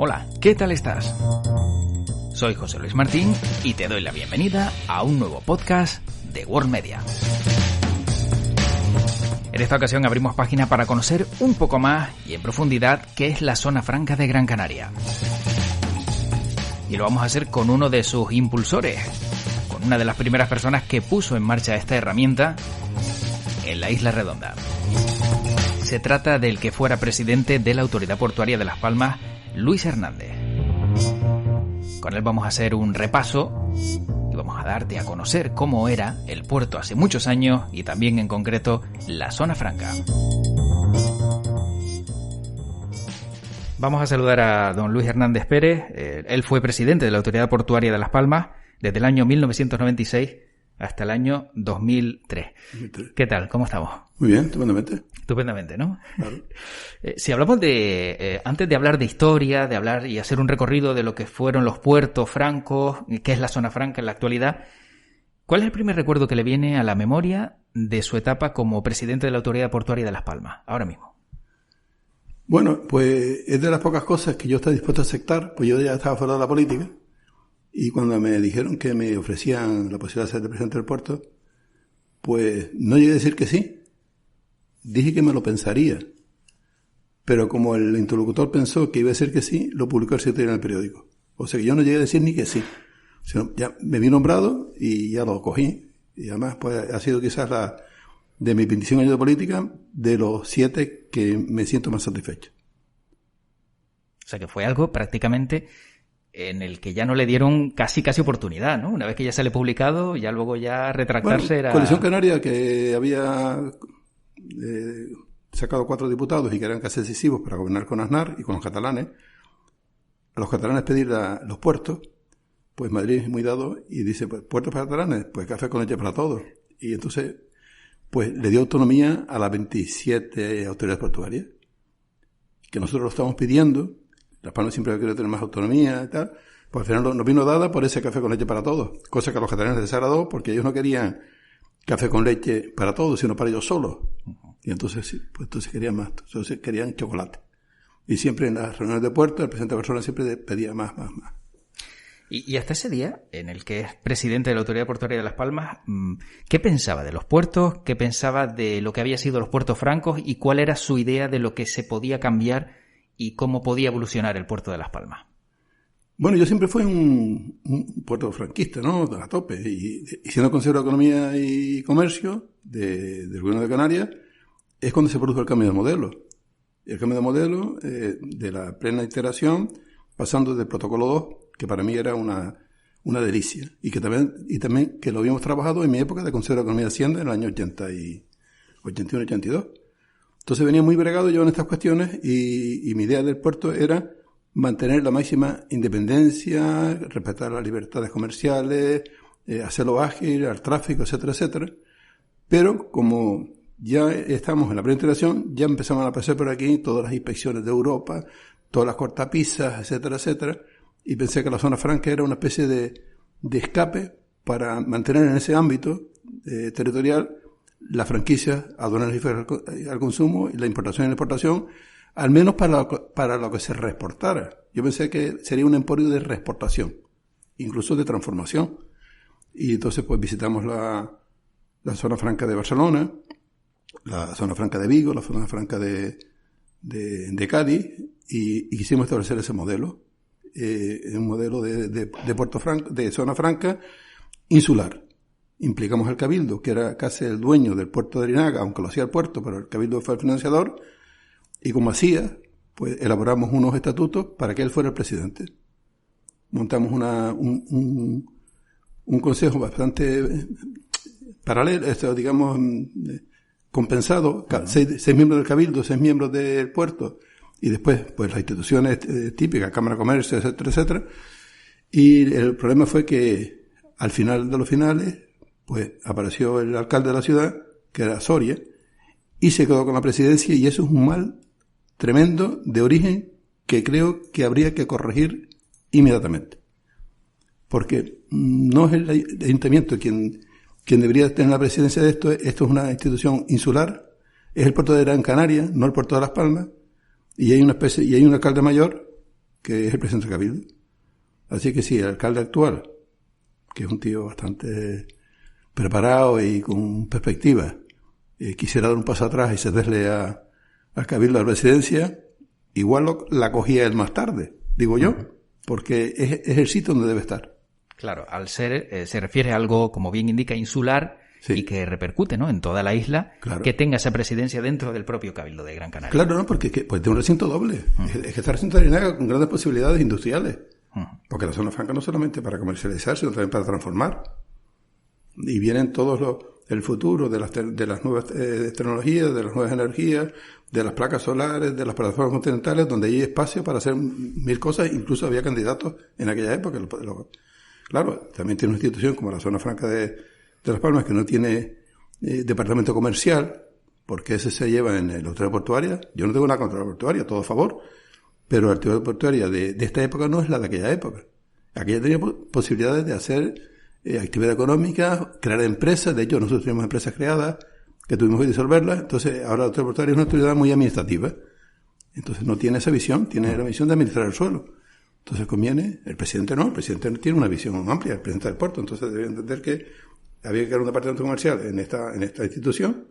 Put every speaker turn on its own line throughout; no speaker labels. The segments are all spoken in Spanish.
Hola, ¿qué tal estás? Soy José Luis Martín y te doy la bienvenida a un nuevo podcast de World Media. En esta ocasión abrimos página para conocer un poco más y en profundidad qué es la Zona Franca de Gran Canaria. Y lo vamos a hacer con uno de sus impulsores, con una de las primeras personas que puso en marcha esta herramienta en la Isla Redonda. Se trata del que fuera presidente de la Autoridad Portuaria de Las Palmas, Luis Hernández. Con él vamos a hacer un repaso y vamos a darte a conocer cómo era el puerto hace muchos años y también en concreto la Zona Franca. Vamos a saludar a don Luis Hernández Pérez. Él fue presidente de la Autoridad Portuaria de Las Palmas desde el año 1996 hasta el año 2003. 2003. ¿Qué tal? ¿Cómo estamos?
Muy bien, estupendamente.
Estupendamente, ¿no?
Claro.
Si hablamos antes de hablar de historia, de hablar y hacer un recorrido de lo que fueron los puertos francos, qué es la Zona Franca en la actualidad, ¿cuál es el primer recuerdo que le viene a la memoria de su etapa como presidente de la Autoridad Portuaria de Las Palmas, ahora mismo?
Bueno, pues es de las pocas cosas que yo estoy dispuesto a aceptar, pues yo ya estaba fuera de la política, y cuando me dijeron que me ofrecían la posibilidad de ser presidente del puerto, pues no llegué a decir que sí. Dije que me lo pensaría, pero como el interlocutor pensó que iba a decir que sí, lo publicó el 7 en el periódico. O sea que yo no llegué a decir ni que sí. O sea, ya me vi nombrado y ya lo cogí. Y además pues ha sido quizás de mis 25 años de política, de los 7 que me siento más satisfecho.
O sea que fue algo prácticamente en el que ya no le dieron casi oportunidad, ¿no? Una vez que ya sale publicado, ya luego ya retractarse era...
Coalición Canaria, que había sacado 4 diputados y que eran casi decisivos para gobernar con Aznar y con los catalanes, a los catalanes pedir los puertos, pues Madrid es muy dado y dice, pues puertos para catalanes, pues café con leche para todos. Y entonces, pues le dio autonomía a las 27 autoridades portuarias, que nosotros lo estamos pidiendo. Las Palmas siempre ha querido tener más autonomía y tal, pues al final nos vino dada por ese café con leche para todos, cosa que a los catalanes les desagradó porque ellos no querían café con leche para todos, sino para ellos solos. Y entonces sí, pues entonces querían más, entonces querían chocolate. Y siempre en las reuniones de puerto, el presidente de Barcelona siempre pedía más.
Y hasta ese día, en el que es presidente de la Autoridad Portuaria de Las Palmas, ¿qué pensaba de los puertos? ¿Qué pensaba de lo que había sido los puertos francos? ¿Y cuál era su idea de lo que se podía cambiar y cómo podía evolucionar el puerto de Las Palmas?
Bueno, yo siempre fui un puerto franquista, ¿no? A tope. Y siendo consejero de Economía y Comercio del Gobierno de Canarias, es cuando se produjo el cambio de modelo. El cambio de modelo de la plena integración, pasando del protocolo 2, que para mí era una delicia. Y también que lo habíamos trabajado en mi época de consejero de Economía y Hacienda en el año 81, 82. Entonces venía muy bregado yo en estas cuestiones y mi idea del puerto era mantener la máxima independencia, respetar las libertades comerciales, hacerlo ágil al tráfico, etcétera, etcétera. Pero como ya estamos en la preintegración, ya empezamos a aparecer por aquí todas las inspecciones de Europa, todas las cortapisas, etcétera, etcétera. Y pensé que la Zona Franca era una especie de escape para mantener en ese ámbito territorial la franquicia aduanales y al consumo y la importación y la exportación, al menos para lo que se reexportara. Yo pensé que sería un emporio de reexportación, incluso de transformación. Y entonces pues visitamos la Zona Franca de Barcelona, la Zona Franca de Vigo, la Zona Franca de Cádiz, y quisimos establecer ese modelo, un modelo de Puerto Franco, de Zona Franca insular. Implicamos al Cabildo, que era casi el dueño del puerto de Arinaga, aunque lo hacía el puerto, pero el Cabildo fue el financiador. Y como hacía, pues elaboramos unos estatutos para que él fuera el presidente. Montamos un consejo bastante paralelo, digamos, compensado, 6 miembros del Cabildo, 6 miembros del puerto, y después, pues las instituciones típicas, Cámara de Comercio, etcétera, etcétera. Y el problema fue que al final de los finales, pues apareció el alcalde de la ciudad, que era Soria, y se quedó con la presidencia, y eso es un mal tremendo de origen que creo que habría que corregir inmediatamente. Porque no es el ayuntamiento quien debería tener la presidencia de esto. Esto es una institución insular, es el puerto de Gran Canaria, no el puerto de Las Palmas, y hay un alcalde mayor que es el presidente del Cabildo. Así que sí, el alcalde actual, que es un tío bastante preparado y con perspectiva, quisiera dar un paso atrás y cederle al Cabildo de la presidencia, igual la cogía él más tarde, digo yo, porque es el sitio donde debe estar.
Claro, al ser, se refiere a algo, como bien indica, insular, sí, y que repercute, ¿no?, en toda la isla, claro, que tenga esa presidencia dentro del propio Cabildo de Gran Canaria.
Claro, no, porque pues tiene un recinto doble. Es que está el recinto de Larinaga con grandes posibilidades industriales. Porque la zona franca no solamente para comercializar, sino también para transformar. Y vienen el futuro de las nuevas tecnologías, de las nuevas energías, de las placas solares, de las plataformas continentales, donde hay espacio para hacer 1000 cosas. Incluso había candidatos en aquella época. Claro, también tiene una institución como la zona franca de Las Palmas, que no tiene departamento comercial, porque ese se lleva en la autoridad portuaria. Yo no tengo nada contra la portuaria, todo a favor, pero la autoridad portuaria de esta época no es la de aquella época. Aquella tenía posibilidades de hacer actividad económica, crear empresas. De hecho, nosotros tenemos empresas creadas que tuvimos que disolverlas. Entonces, ahora la autoridad portuaria es una autoridad muy administrativa. Entonces, no tiene esa visión, tiene la visión de administrar el suelo. Entonces, conviene, el presidente tiene una visión amplia, el presidente del puerto. Entonces, debe entender que había que crear un departamento comercial en esta institución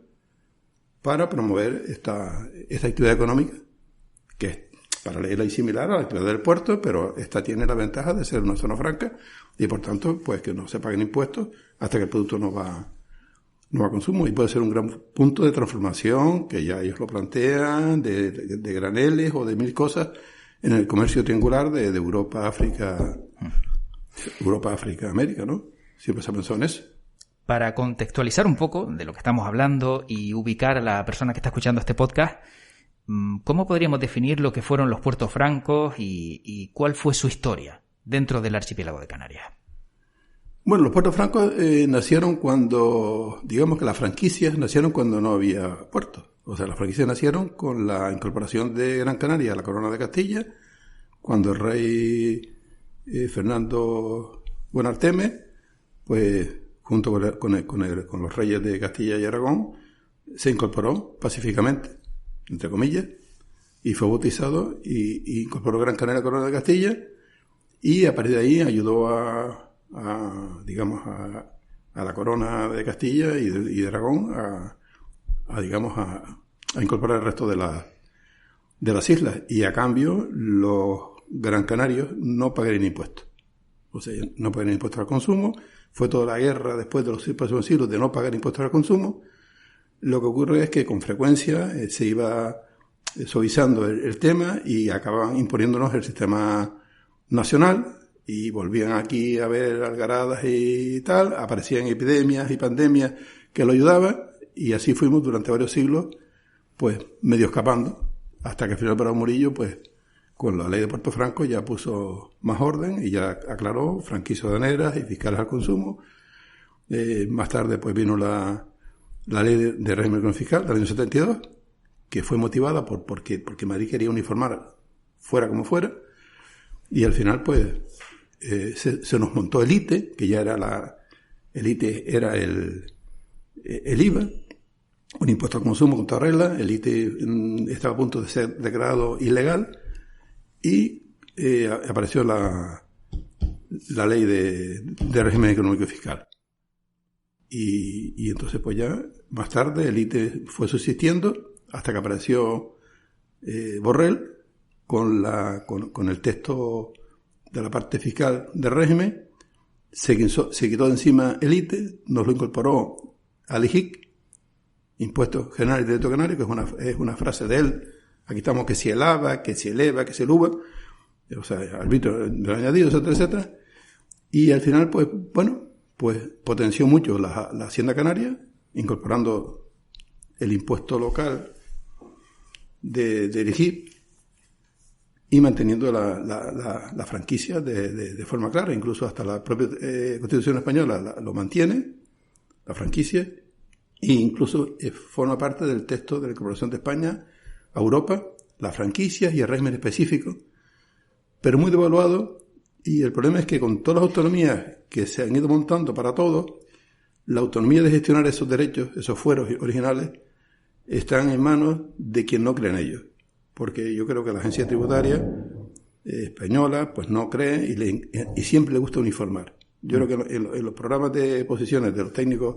para promover esta actividad económica, que es paralela y similar a la actividad del puerto, pero esta tiene la ventaja de ser una zona franca y, por tanto, pues que no se paguen impuestos hasta que el producto no va a consumo, y puede ser un gran punto de transformación, que ya ellos lo plantean, de graneles o de 1000 cosas en el comercio triangular de Europa, África, América, ¿no? Siempre se ha pensado en eso.
Para contextualizar un poco de lo que estamos hablando y ubicar a la persona que está escuchando este podcast, ¿cómo podríamos definir lo que fueron los puertos francos y cuál fue su historia dentro del archipiélago de Canarias?
Bueno, los puertos francos nacieron cuando, digamos que las franquicias nacieron cuando no había puertos. O sea, las franquicias nacieron con la incorporación de Gran Canaria a la Corona de Castilla, cuando el rey Fernando Buenarteme, pues junto con los reyes de Castilla y Aragón, se incorporó pacíficamente, entre comillas, y fue bautizado y incorporó Gran Canaria a la Corona de Castilla, y a partir de ahí ayudó a la Corona de Castilla y de Aragón a incorporar el resto de las islas, y a cambio los gran canarios no pagarían impuestos. O sea, no pagarían impuestos al consumo. Fue toda la guerra después de los próximos siglos de no pagar impuestos al consumo. Lo que ocurre es que con frecuencia se iba suavizando el tema y acababan imponiéndonos el sistema nacional, y volvían aquí a ver algaradas y tal, aparecían epidemias y pandemias que lo ayudaban, y así fuimos durante varios siglos, pues medio escapando, hasta que al final Barón Murillo, pues con la ley de Puerto Franco ya puso más orden y ya aclaró franquicias aduaneras y fiscales al consumo. Más tarde pues vino la ley de régimen económico fiscal del año 72, que fue motivada porque Madrid quería uniformar fuera como fuera, y al final pues se nos montó el ITE, que ya era el ITE era el IVA, un impuesto al consumo con toda regla. El ITE estaba a punto de ser declarado ilegal, y apareció la ley de régimen económico y fiscal. Y entonces pues ya más tarde el ITE fue subsistiendo hasta que apareció Borrell con el texto de la parte fiscal del régimen. Se quitó de encima el ITE, nos lo incorporó al IGIC, Impuestos Generales de Directo Canario, que es una frase de él. Aquí estamos que si el AVA, que si el EVA, que si el UVA, o sea, arbitrio del añadido, etcétera, etcétera. Y al final, pues potenció mucho la Hacienda Canaria, incorporando el impuesto local del IGIP y manteniendo la franquicia de forma clara. Incluso hasta la propia Constitución española lo mantiene, la franquicia, e incluso forma parte del texto de la incorporación de España a Europa, las franquicias y el régimen específico, pero muy devaluado. Y el problema es que con todas las autonomías que se han ido montando para todos, la autonomía de gestionar esos derechos, esos fueros originales, están en manos de quien no cree en ellos. Porque yo creo que la agencia tributaria española, pues no cree y siempre le gusta uniformar. Yo creo que en los programas de posiciones de los técnicos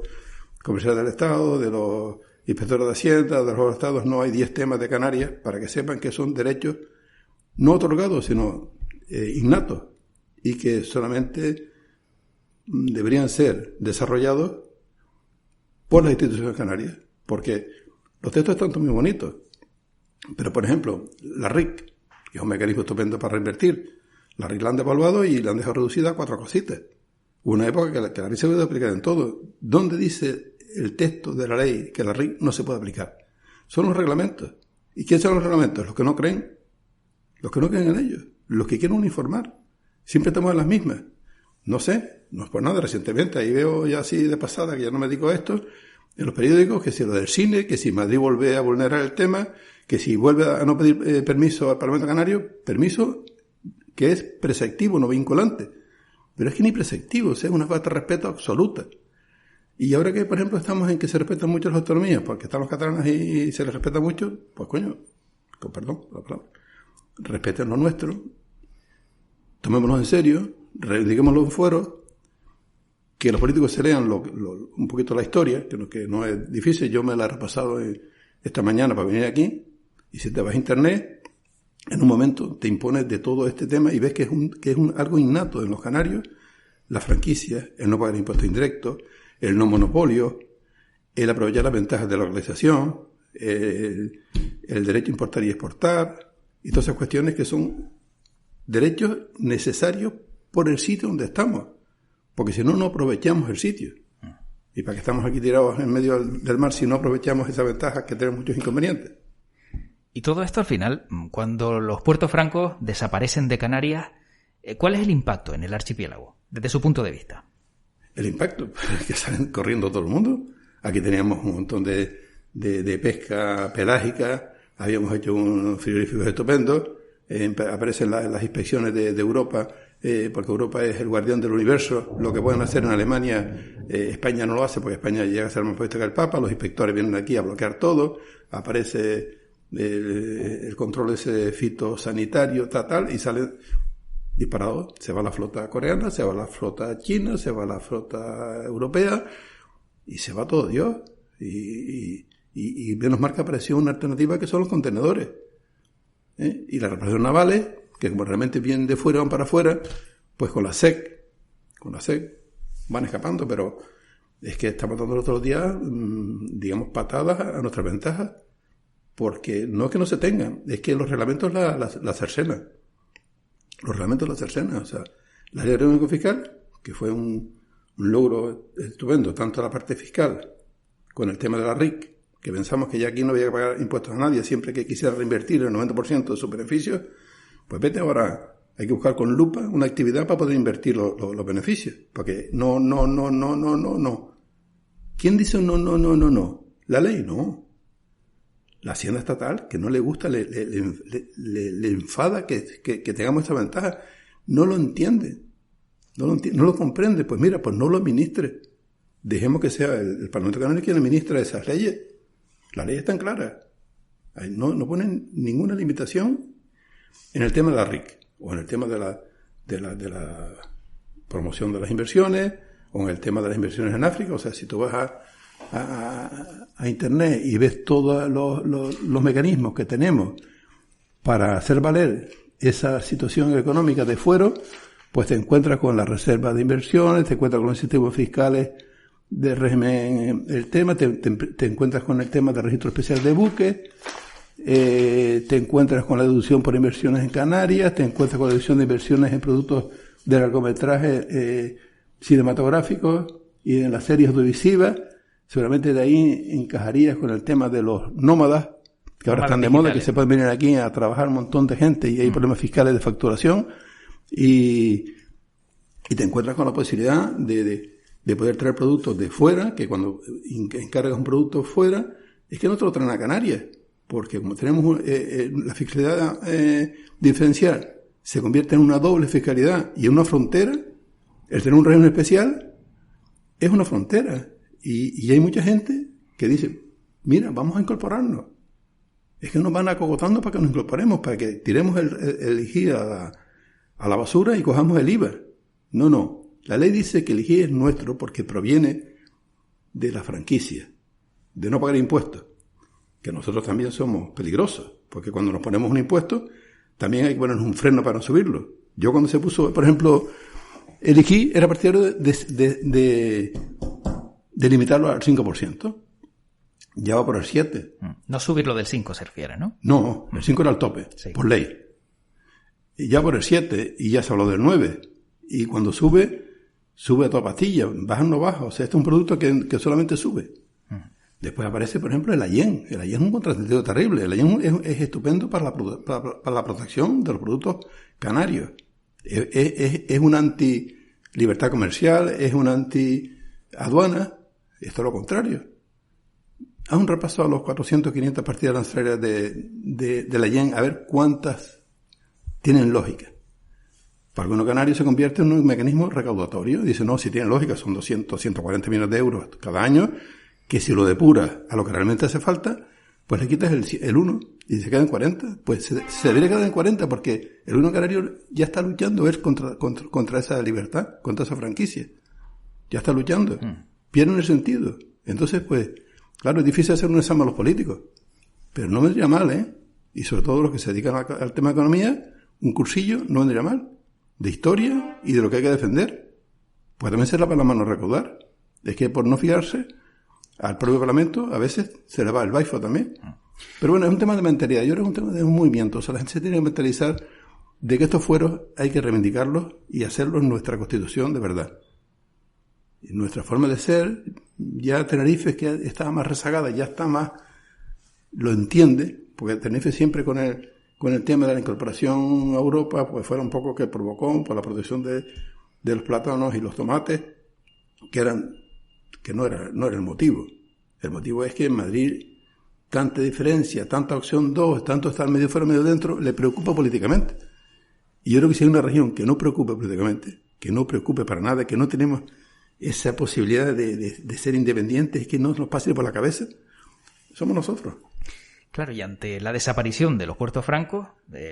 comerciales del Estado, de los inspectores de Hacienda, de los estados, no hay 10 temas de Canarias para que sepan que son derechos no otorgados, sino innatos, y que solamente deberían ser desarrollados por las instituciones canarias, porque los textos están muy bonitos, pero por ejemplo, la RIC, que es un mecanismo estupendo para reinvertir, la RIC la han devaluado y la han dejado reducida a 4 cositas. Hubo una época que la RIC se puede aplicar en todo. ¿Dónde dice el texto de la ley que la RIC no se puede aplicar? Son los reglamentos. ¿Y quiénes son los reglamentos? Los que no creen. Los que no creen en ellos. Los que quieren uniformar. Siempre estamos en las mismas. No sé, no es por nada. Recientemente, ahí veo ya así de pasada, que ya no me dedico a esto, en los periódicos, que si lo del cine, que si Madrid vuelve a vulnerar el tema, que si vuelve a no pedir permiso al Parlamento Canario, permiso que es preceptivo, no vinculante. Pero es que ni preceptivo, o sea, es una falta de respeto absoluta. Y ahora que, por ejemplo, estamos en que se respetan mucho las autonomías, porque están los catalanes y se les respeta mucho, pues coño, con perdón por la palabra, respeten lo nuestro, tomémonos en serio, reivindiquémoslo en fueros, que los políticos se lean un poquito la historia, que no es difícil. Yo me la he repasado esta mañana para venir aquí, y si te vas a internet, en un momento te impones de todo este tema y ves que es algo innato en los canarios: la franquicia, el no pagar impuestos indirectos, el no monopolio, el aprovechar las ventajas de la organización, el derecho a importar y exportar, y todas esas cuestiones que son derechos necesarios por el sitio donde estamos, porque si no, no aprovechamos el sitio. ¿Y para qué estamos aquí tirados en medio del mar si no aprovechamos esas ventajas que tenemos muchos inconvenientes?
Y todo esto al final, cuando los puertos francos desaparecen de Canarias, ¿cuál es el impacto en el archipiélago, desde su punto de vista?
El impacto, es que salen corriendo todo el mundo. Aquí teníamos un montón de pesca pelágica, habíamos hecho unos frigoríficos estupendos, aparecen las inspecciones de Europa, porque Europa es el guardián del universo. Lo que pueden hacer en Alemania, España no lo hace, porque España llega a ser más puesto que el Papa. Los inspectores vienen aquí a bloquear todo, aparece el control ese fitosanitario, tal, y sale disparado. Se va la flota coreana, se va la flota china, se va la flota europea, y se va todo Dios. Y menos mal que apareció una alternativa, que son los contenedores. Y las reparaciones navales, que como realmente vienen de fuera, van para afuera, pues con la SEC van escapando, pero es que estamos dando los otros días, digamos, patadas a nuestras ventajas, porque no es que no se tengan, es que los reglamentos la cercenan. Los reglamentos la cercenan. O sea, la ley de régimen fiscal, que fue un logro estupendo, tanto la parte fiscal, con el tema de la RIC, que pensamos que ya aquí no había que pagar impuestos a nadie siempre que quisiera reinvertir el 90% de sus beneficios, pues vete ahora, hay que buscar con lupa una actividad para poder invertir los beneficios, porque no. ¿Quién dice no? La ley no. La Hacienda estatal, que no le gusta, le enfada que tengamos esta ventaja, no lo entiende, no lo comprende. Pues mira, pues no lo administre. Dejemos que sea el Parlamento Canario quien administra esas leyes. Las leyes están claras. No ponen ninguna limitación en el tema de la RIC, o en el tema de la promoción de las inversiones, o en el tema de las inversiones en África. O sea, si tú vas a Internet y ves todos los mecanismos que tenemos para hacer valer esa situación económica de fuero, pues te encuentras con la reserva de inversiones, te encuentras con los sistemas fiscales de régimen, el tema, te encuentras con el tema del registro especial de buques, te encuentras con la deducción por inversiones en Canarias, te encuentras con la deducción de inversiones en productos de largometraje cinematográficos y en las series audiovisuales. Seguramente de ahí encajarías con el tema de los nómadas, que ahora están de moda, que se pueden venir aquí a trabajar un montón de gente y hay problemas fiscales de facturación, y te encuentras con la posibilidad de poder traer productos de fuera, que cuando encargas un producto fuera, es que no te lo traen a Canarias, porque como tenemos la fiscalidad diferencial, se convierte en una doble fiscalidad y en una frontera. El tener un régimen especial es una frontera, y hay mucha gente que dice, mira, vamos a incorporarnos. Es que nos van acogotando para que nos incorporemos, para que tiremos el IGI a la basura y cojamos el IVA. No. La ley dice que el IGI es nuestro porque proviene de la franquicia, de no pagar impuestos, que nosotros también somos peligrosos, porque cuando nos ponemos un impuesto, también hay que ponernos un freno para no subirlo. Yo cuando se puso, por ejemplo, el IGI era partidario de limitarlo al 5%. Ya va por el 7.
No subirlo del 5 se refiere, ¿no?
No, el 5 era el tope,
sí,
por ley. Y ya por el 7, y ya se habló del 9. Y cuando sube a toda pastilla, baja no baja. O sea, este es un producto que solamente sube. Después aparece, por ejemplo, el Allen. El Allen es un contrasentido terrible. El Allen es estupendo para la protección de los productos canarios. Es un anti-libertad comercial, es un anti-aduana. Esto es lo contrario. Haz un repaso a los 400, 500 partidas arancelarias de la Allen, a ver cuántas tienen lógica. Para algunos canarios se convierte en un mecanismo recaudatorio. Dice, no, si tiene lógica, son 200, 140 millones de euros cada año, que si lo depuras a lo que realmente hace falta, pues le quitas el 1 y se queda en 40. Pues se debería quedar en 40 porque el 1 canario ya está luchando contra esa libertad, contra esa franquicia. Ya está luchando. Pierden el sentido. Entonces, pues, claro, es difícil hacer un examen a los políticos, pero no vendría mal, ¿eh? Y sobre todo los que se dedican al tema de economía, un cursillo no vendría mal, de historia y de lo que hay que defender. Pues también será para la mano recaudar. Es que por no fiarse, al propio Parlamento a veces se le va el baifo también. Pero bueno, es un tema de mentalidad. Yo creo que es un tema de un movimiento. O sea, la gente se tiene que mentalizar de que estos fueros hay que reivindicarlos y hacerlos en nuestra Constitución de verdad. Y nuestra forma de ser, ya Tenerife es que estaba más rezagada, ya está más, lo entiende, porque Tenerife siempre con el tema de la incorporación a Europa, pues fue un poco que provocó por la protección de los plátanos y los tomates, que no era el motivo. El motivo es que en Madrid tanta diferencia, tanta opción 2, tanto estar medio fuera, medio dentro, le preocupa políticamente. Y yo creo que si hay una región que no preocupe políticamente, que no preocupe para nada, que no tenemos esa posibilidad de ser independientes, que no nos pase por la cabeza, somos nosotros.
Claro, y ante la desaparición de los puertos francos,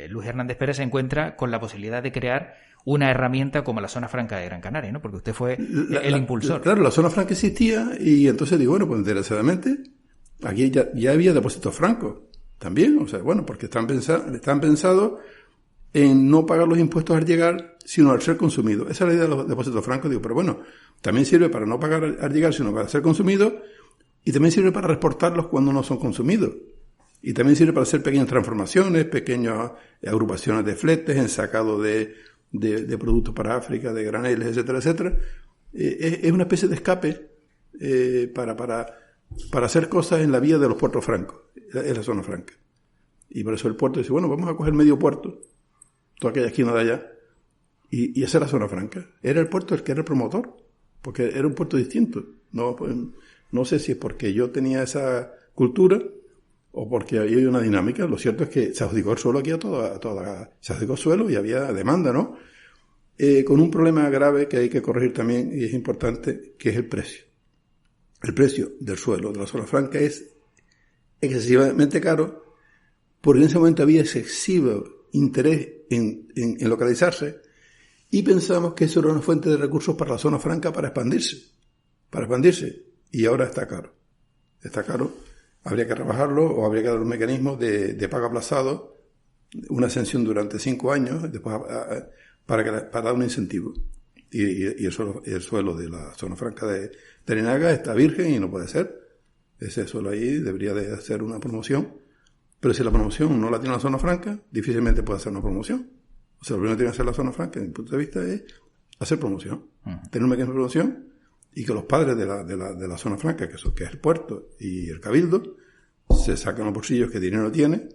Luis Hernández Pérez se encuentra con la posibilidad de crear una herramienta como la Zona Franca de Gran Canaria, ¿no? Porque usted fue el impulsor.
Claro, la Zona Franca existía y entonces digo, bueno, pues interesadamente, aquí ya había depósitos francos también, o sea, bueno, porque están pensados en no pagar los impuestos al llegar, sino al ser consumido. Esa es la idea de los depósitos francos. Digo, pero bueno, también sirve para no pagar al llegar, sino para ser consumidos, y también sirve para reportarlos cuando no son consumidos. Y también sirve para hacer pequeñas transformaciones, pequeñas agrupaciones de fletes, ensacado de productos para África, de graneles, etcétera, etcétera. Es una especie de escape para hacer cosas en la vía de los puertos francos, en la Zona Franca. Y por eso el puerto dice, bueno, vamos a coger medio puerto, toda aquella esquina de allá, y hacer la Zona Franca. Era el puerto el que era el promotor, porque era un puerto distinto. No sé si es porque yo tenía esa cultura o porque había una dinámica. Lo cierto es que se adjudicó el suelo aquí se adjudicó el suelo y había demanda, ¿no? Con un problema grave que hay que corregir también, y es importante, que es el precio. El precio del suelo de la Zona Franca es excesivamente caro, porque en ese momento había excesivo interés en localizarse, y pensamos que eso era una fuente de recursos para la Zona Franca para expandirse, y ahora está caro. Está caro, habría que rebajarlo, o habría que dar un mecanismo de pago aplazado, una exención durante 5 años, después para dar un incentivo. Y el suelo de la Zona Franca de Larinaga está virgen y no puede ser. Ese suelo ahí debería de hacer una promoción, pero si la promoción no la tiene la Zona Franca, difícilmente puede hacer una promoción. O sea, lo primero que tiene que hacer la Zona Franca, desde mi punto de vista, es hacer promoción. Tener un mecanismo de promoción, y que los padres de la Zona Franca, que es el puerto y el cabildo, se saquen los bolsillos que dinero tiene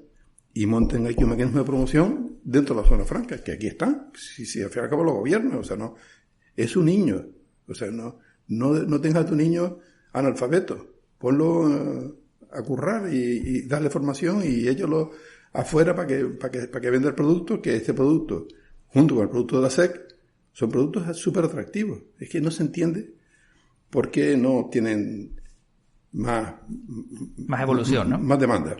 y monten aquí un mecanismo de promoción dentro de la Zona Franca, que aquí está. Si al fin y al cabo lo gobierna, o sea, no, es un niño. O sea, no tengas a tu niño analfabeto. Ponlo a currar y darle formación, y ellos afuera para que venda el producto, que este producto, junto con el producto de la SEC, son productos súper atractivos. Es que no se entiende por qué no tienen más
evolución, ¿no?
Más demanda.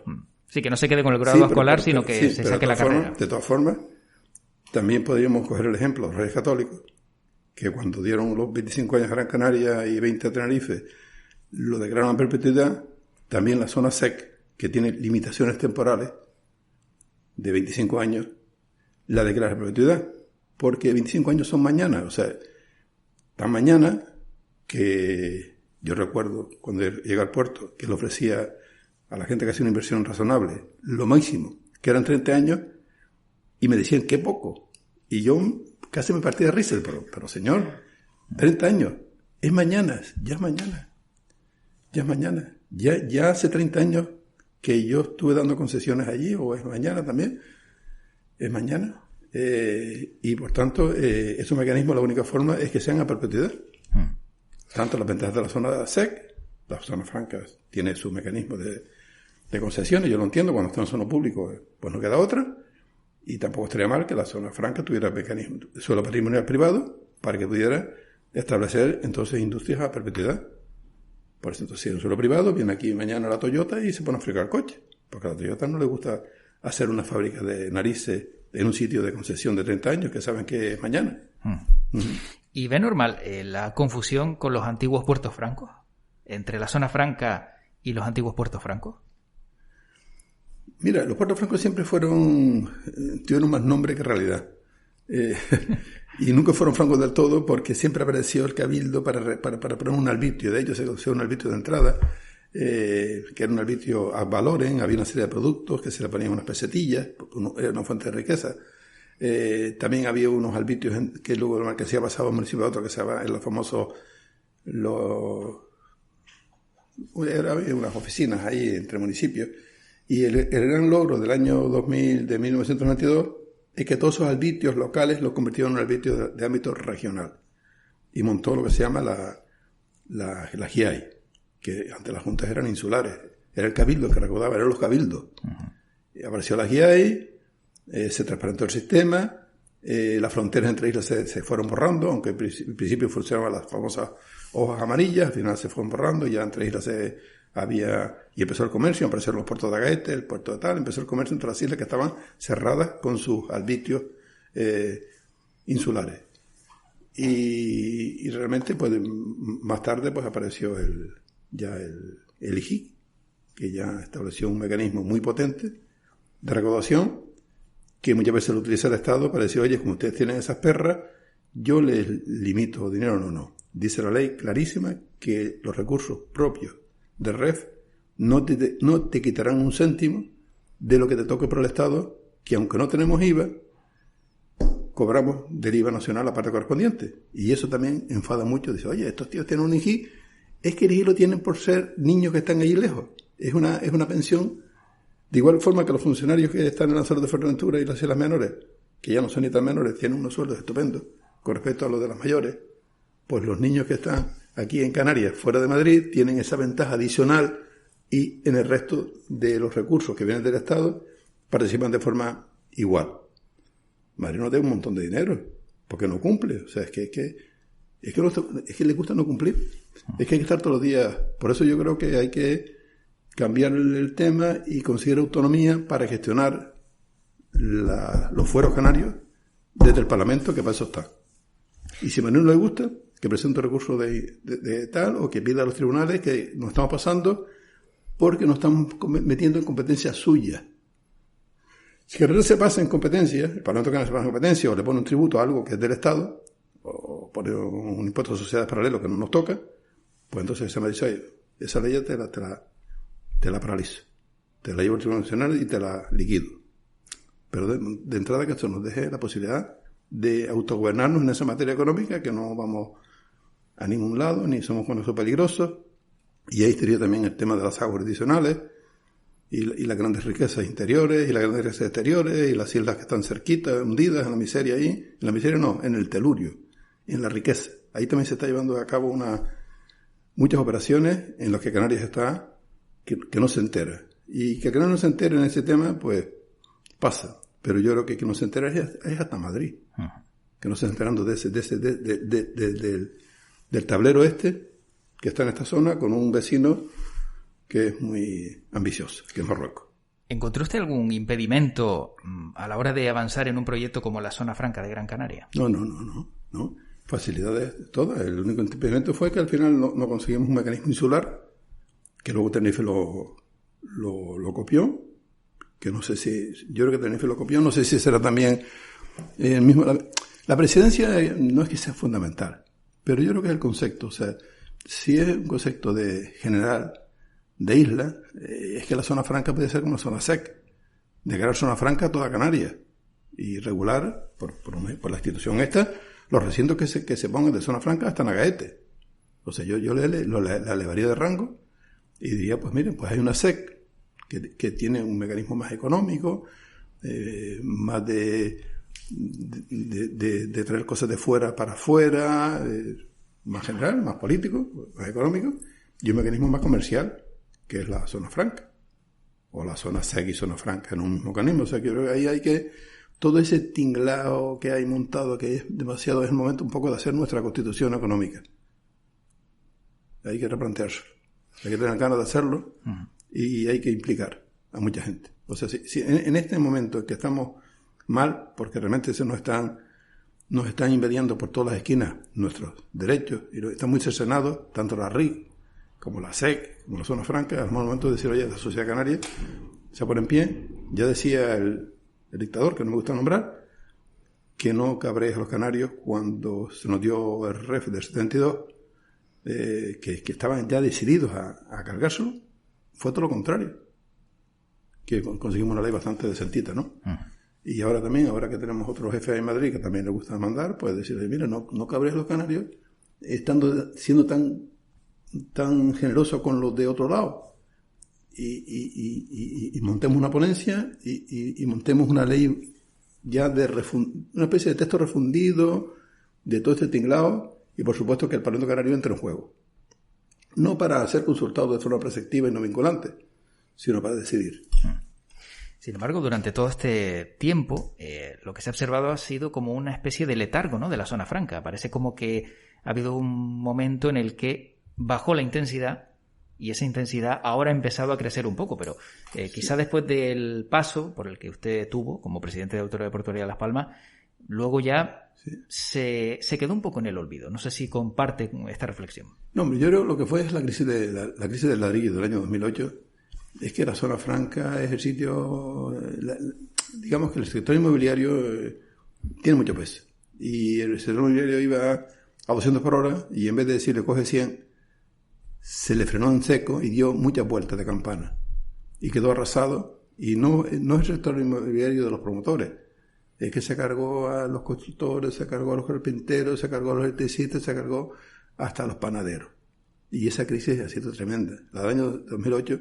Sí, que no se quede con el grado escolar, sino que se saque la carrera.
De todas formas, también podríamos coger el ejemplo de los Reyes Católicos, que cuando dieron los 25 años a Gran Canaria y 20 a Tenerife, lo declararon a perpetuidad. También la zona SEC, que tiene limitaciones temporales de 25 años, la declara a perpetuidad, porque 25 años son mañana, o sea, tan mañana que yo recuerdo cuando llegué al puerto que le ofrecía a la gente que hacía una inversión razonable lo máximo, que eran 30 años, y me decían qué poco, y yo casi me partí de risa, pero señor, 30 años, es mañana, ya es mañana, ya es mañana, ya hace 30 años que yo estuve dando concesiones allí, o es mañana también, es mañana, y por tanto, esos mecanismos, la única forma es que sean a perpetuidad. Tanto las ventajas de la zona SEC, la zona franca tiene su mecanismo de concesiones, yo lo entiendo, cuando está en zona público, pues no queda otra, y tampoco estaría mal que la zona franca tuviera mecanismo de suelo patrimonial privado para que pudiera establecer entonces industrias a perpetuidad. Por eso, entonces, si es un suelo privado, viene aquí mañana la Toyota y se pone a fabricar coches, porque a la Toyota no le gusta hacer una fábrica de narices en un sitio de concesión de 30 años que saben que es mañana.
¿Y ve normal la confusión con los antiguos puertos francos? ¿Entre la zona franca y los antiguos puertos francos?
Mira, los puertos francos siempre tuvieron más nombre que realidad. Y nunca fueron francos del todo porque siempre apareció el cabildo para poner un arbitrio. De ellos se conocía un arbitrio de entrada, que era un arbitrio ad valorem. Había una serie de productos que se le ponían unas pesetillas, era una fuente de riqueza. También había unos arbitrios que luego la marquesía pasaba de un municipio a otro, que se llama en los famosos había unas oficinas ahí entre municipios, y el gran logro del año 2000, de 1992, es que todos esos arbitrios locales los convirtieron en un arbitrio de ámbito regional, y montó lo que se llama la GIAI, que antes las juntas eran insulares, era el cabildo que recordaba, eran los cabildos. Y apareció la GIAI, se transparentó el sistema, las fronteras entre islas se fueron borrando, aunque en principio funcionaban las famosas hojas amarillas, al final se fueron borrando, ya entre islas y empezó el comercio, aparecieron los puertos de Agaete, el puerto de tal, empezó el comercio entre las islas que estaban cerradas con sus arbitrios insulares. Y realmente, pues, más tarde, pues, apareció el IGI, que ya estableció un mecanismo muy potente de recaudación, que muchas veces lo utiliza el Estado para decir, oye, como ustedes tienen esas perras, yo les limito dinero. No. Dice la ley clarísima que los recursos propios de REF no te quitarán un céntimo de lo que te toque por el Estado, que aunque no tenemos IVA, cobramos del IVA nacional la parte correspondiente. Y eso también enfada mucho. Dice, oye, estos tíos tienen un IGI, es que el IGI lo tienen por ser niños que están allí lejos. Es una pensión. De igual forma que los funcionarios que están en la zona de Fuerteventura y las islas menores, que ya no son ni tan menores, tienen unos sueldos estupendos con respecto a los de las mayores, pues los niños que están aquí en Canarias, fuera de Madrid, tienen esa ventaja adicional, y en el resto de los recursos que vienen del Estado participan de forma igual. Madrid no tiene un montón de dinero porque no cumple. O sea, es que le gusta no cumplir. Es que hay que estar todos los días. Por eso yo creo que hay que cambiar el tema y conseguir autonomía para gestionar los fueros canarios desde el Parlamento, que para eso está. Y si a Manuel no le gusta, que presente un recurso de tal, o que pida a los tribunales que nos estamos pasando porque nos estamos metiendo en competencias suyas. Si el se pasa en competencia, el Parlamento que no se pasa en competencia, o le pone un tributo a algo que es del Estado, o pone un impuesto de sociedades paralelo que no nos toca, pues entonces se me dice, oye, esa ley te la paralizo, te la llevo al Tribunal Nacional y te la liquido. Pero de entrada que esto nos deje la posibilidad de autogobernarnos en esa materia económica, que no vamos a ningún lado, ni somos con eso peligrosos, y ahí estaría también el tema de las aguas adicionales, y las grandes riquezas interiores, y las grandes riquezas exteriores, y las islas que están cerquitas, hundidas en la miseria ahí, en la miseria no, en el telurio, en la riqueza. Ahí también se está llevando a cabo muchas operaciones en las que Canarias está, que no se entera. Y que Canarias no se entere en ese tema, pues pasa. Pero yo creo que no se entera es hasta Madrid. Que no se está enterando del tablero que está en esta zona, con un vecino que es muy ambicioso, que es Marruecos.
¿Encontró usted algún impedimento a la hora de avanzar en un proyecto como la Zona Franca de Gran Canaria?
No. Facilidades todas. El único impedimento fue que al final no conseguimos un mecanismo insular, que luego Tenerife lo copió, que no sé si... Yo creo que Tenerife lo copió, no sé si será también el mismo... La presidencia no es que sea fundamental, pero yo creo que es el concepto. O sea, si es un concepto de general de isla, es que la zona franca puede ser como una zona SEC, de crear zona franca a toda Canarias y regular por la institución esta los recintos que se pongan de zona franca hasta Nagaete. O sea, yo la elevaría de rango y diría, pues miren, pues hay una SEC que tiene un mecanismo más económico, más de traer cosas de fuera para afuera, más general, más político, más económico, y un mecanismo más comercial, que es la zona franca, o la zona SEC y zona franca en un mismo mecanismo. O sea, que creo que ahí hay que, todo ese tinglao que hay montado, que es demasiado, es el momento un poco de hacer nuestra constitución económica. Hay que replantearse, hay que tener ganas de hacerlo, y hay que implicar a mucha gente. O sea, si en este momento en que estamos mal, porque realmente nos están invadiendo por todas las esquinas nuestros derechos, y están muy cercenados, tanto la RIC, como la SEC, como la zona franca, es el momento de decir, oye, la sociedad canaria se pone en pie. Ya decía el dictador, que no me gusta nombrar, que no cabréis a los canarios cuando se nos dio el REF del 72, que estaban ya decididos a cargárselo. Fue todo lo contrario, que conseguimos una ley bastante decentita, ¿no? Y ahora también, ahora que tenemos otro jefe en Madrid que también le gusta mandar, pues decirle, mira, no cabréis a los canarios siendo tan generoso con los de otro lado, y montemos una ponencia y montemos una ley ya una especie de texto refundido de todo este tinglado, y por supuesto que el Parlamento Canario entre en juego, no para ser consultado de forma preceptiva y no vinculante, sino para decidir.
Sin embargo, durante todo este tiempo, lo que se ha observado ha sido como una especie de letargo, ¿no?, de la zona franca. Parece como que ha habido un momento en el que bajó la intensidad, y esa intensidad ahora ha empezado a crecer un poco, pero quizá después del paso por el que usted tuvo como presidente de Autoridad Portuaria de Las Palmas, luego ya se quedó un poco en el olvido. No sé si comparte esta reflexión.
No, hombre, yo creo que lo que fue es la crisis del ladrillo del año 2008. Es que la zona franca es el sitio, digamos que el sector inmobiliario tiene mucho peso. Y el sector inmobiliario iba a 200 por hora, y en vez de decirle coge 100, se le frenó en seco y dio muchas vueltas de campana. Y quedó arrasado. Y no es el sector inmobiliario de los promotores. Es que se cargó a los constructores, se cargó a los carpinteros, se cargó a los electricistas, se cargó hasta a los panaderos. Y esa crisis ha sido tremenda. La del año 2008...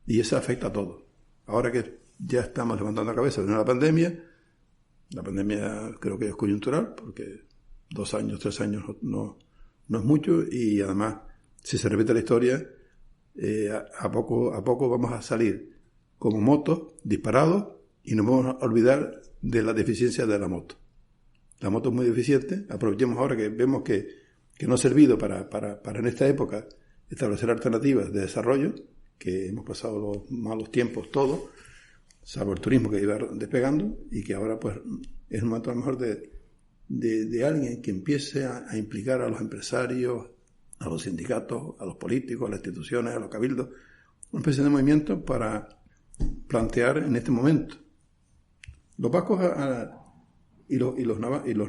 Y eso afecta a todo. Ahora que ya estamos levantando la cabeza de la pandemia creo que es coyuntural, porque 2 años, 3 años no es mucho, y además, si se repite la historia, a poco vamos a salir como motos disparados, y nos vamos a olvidar de la deficiencia de la moto. La moto es muy deficiente. Aprovechemos ahora que vemos que no ha servido para en esta época establecer alternativas de desarrollo, que hemos pasado los malos tiempos todos, salvo el turismo que iba despegando, y que ahora pues es el momento a lo mejor de alguien que empiece a implicar a los empresarios, a los sindicatos, a los políticos, a las instituciones, a los cabildos, una especie de movimiento para plantear en este momento. Los vascos y los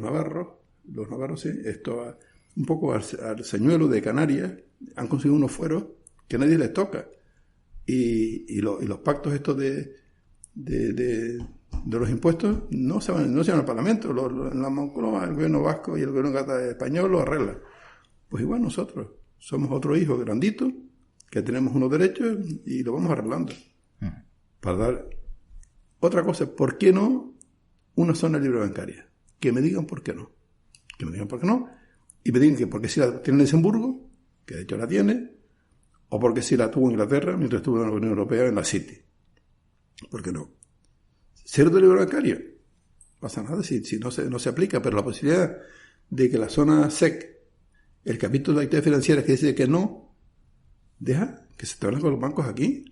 navarros, sí, esto un poco al señuelo de Canarias, han conseguido unos fueros que nadie les toca. Y los pactos estos de los impuestos no se van al Parlamento. En la Moncloa, el gobierno vasco y el gobierno español lo arreglan. Pues igual nosotros somos otro hijo grandito, que tenemos unos derechos y lo vamos arreglando. Para dar otra cosa, ¿por qué no una zona libre bancaria? Que me digan por qué no. Y me digan que porque si la tiene Luxemburgo, que de hecho la tiene, o porque si la tuvo Inglaterra mientras estuvo en la Unión Europea en la City. ¿Por qué no? Cero de libre bancario. No pasa nada si no se aplica, pero la posibilidad de que la zona SEC, el capítulo de actividades financieras que dice que no, deja que se trabajen con los bancos aquí,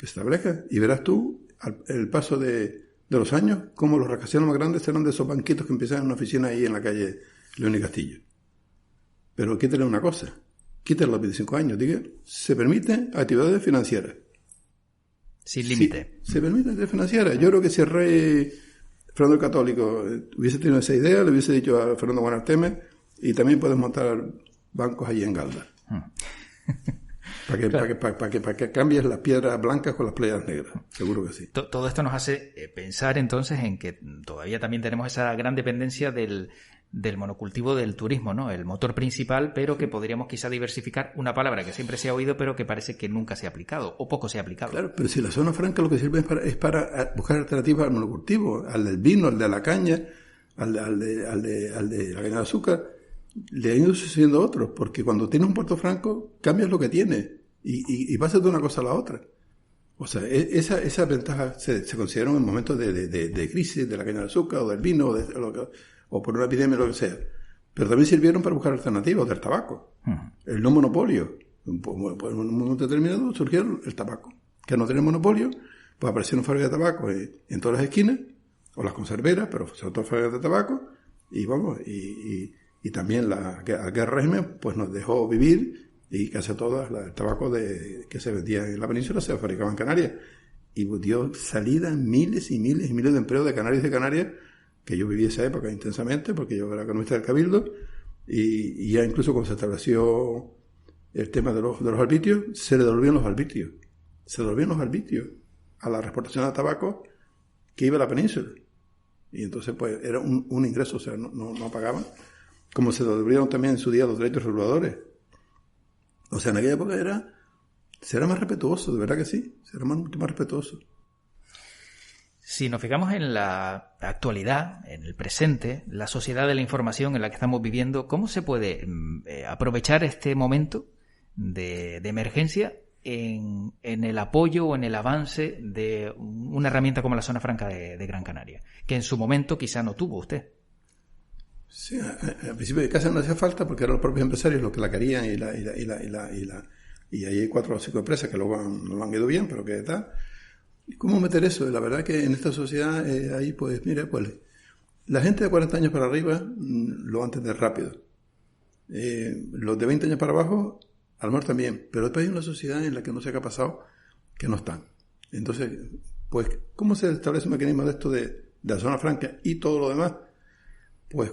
que se establezca, y verás tú, el paso de los años, como los rascacielos más grandes serán de esos banquitos que empiezan en una oficina ahí en la calle León y Castillo. Pero quítale una cosa, quítale los 25 años, diga, se permiten actividades financieras.
Sin límite.
Sí, se permiten actividades financieras. Yo creo que si el rey Fernando el Católico hubiese tenido esa idea, le hubiese dicho a Fernando Guanarteme, y también puedes montar bancos allí en Galda. Para que cambies las piedras blancas con las playas negras. Seguro que sí.
Todo esto nos hace pensar entonces en que todavía también tenemos esa gran dependencia del monocultivo del turismo, ¿no? El motor principal, pero que podríamos quizá diversificar, una palabra que siempre se ha oído, pero que parece que nunca se ha aplicado, o poco se ha aplicado.
Claro, pero si la zona franca lo que sirve es para buscar alternativas al monocultivo, al del vino, al de la caña, al de la caña de azúcar. Le han ido sucediendo otros, porque cuando tienes un puerto franco, cambias lo que tienes y pasas de una cosa a la otra. O sea, esa ventaja se considera en momentos de crisis de la caña de azúcar o del vino o por una epidemia o lo que sea. Pero también sirvieron para buscar alternativas del tabaco. El no monopolio. En un momento determinado surgió el tabaco. Que no tiene monopolio, pues aparecieron fábricas de tabaco en todas las esquinas, o las conserveras, pero sobre todo fábricas de tabaco, y también aquel régimen pues nos dejó vivir, y casi todas el tabaco que se vendía en la península se fabricaba en Canarias, y dio salida miles y miles y miles de empleos de Canarias, que yo viví esa época intensamente, porque yo era economista del Cabildo, y ya incluso cuando se estableció el tema de los arbitrios, se le devolvían los arbitrios a la exportación de tabaco que iba a la península, y entonces pues era un ingreso, o sea, no pagaban. Como se devolvieron también en su día los derechos reguladores. O sea, en aquella época será más respetuoso, de verdad que sí, será mucho más respetuoso.
Si nos fijamos en la actualidad, en el presente, la sociedad de la información en la que estamos viviendo, ¿cómo se puede aprovechar este momento de emergencia en el apoyo o en el avance de una herramienta como la Zona Franca de Gran Canaria, que en su momento quizá no tuvo usted?
Sí, al principio de casa no hacía falta porque eran los propios empresarios los que la querían y ahí hay 4 o 5 empresas que luego no lo han ido bien, pero que tal. ¿Cómo meter eso? La verdad que en esta sociedad ahí pues mira, pues la gente de 40 años para arriba lo va a entender rápido. Los de 20 años para abajo a lo mejor también, pero después hay una sociedad en la que no sé qué ha pasado, que no están. Entonces, pues ¿cómo se establece un mecanismo de esto de la zona franca y todo lo demás? Pues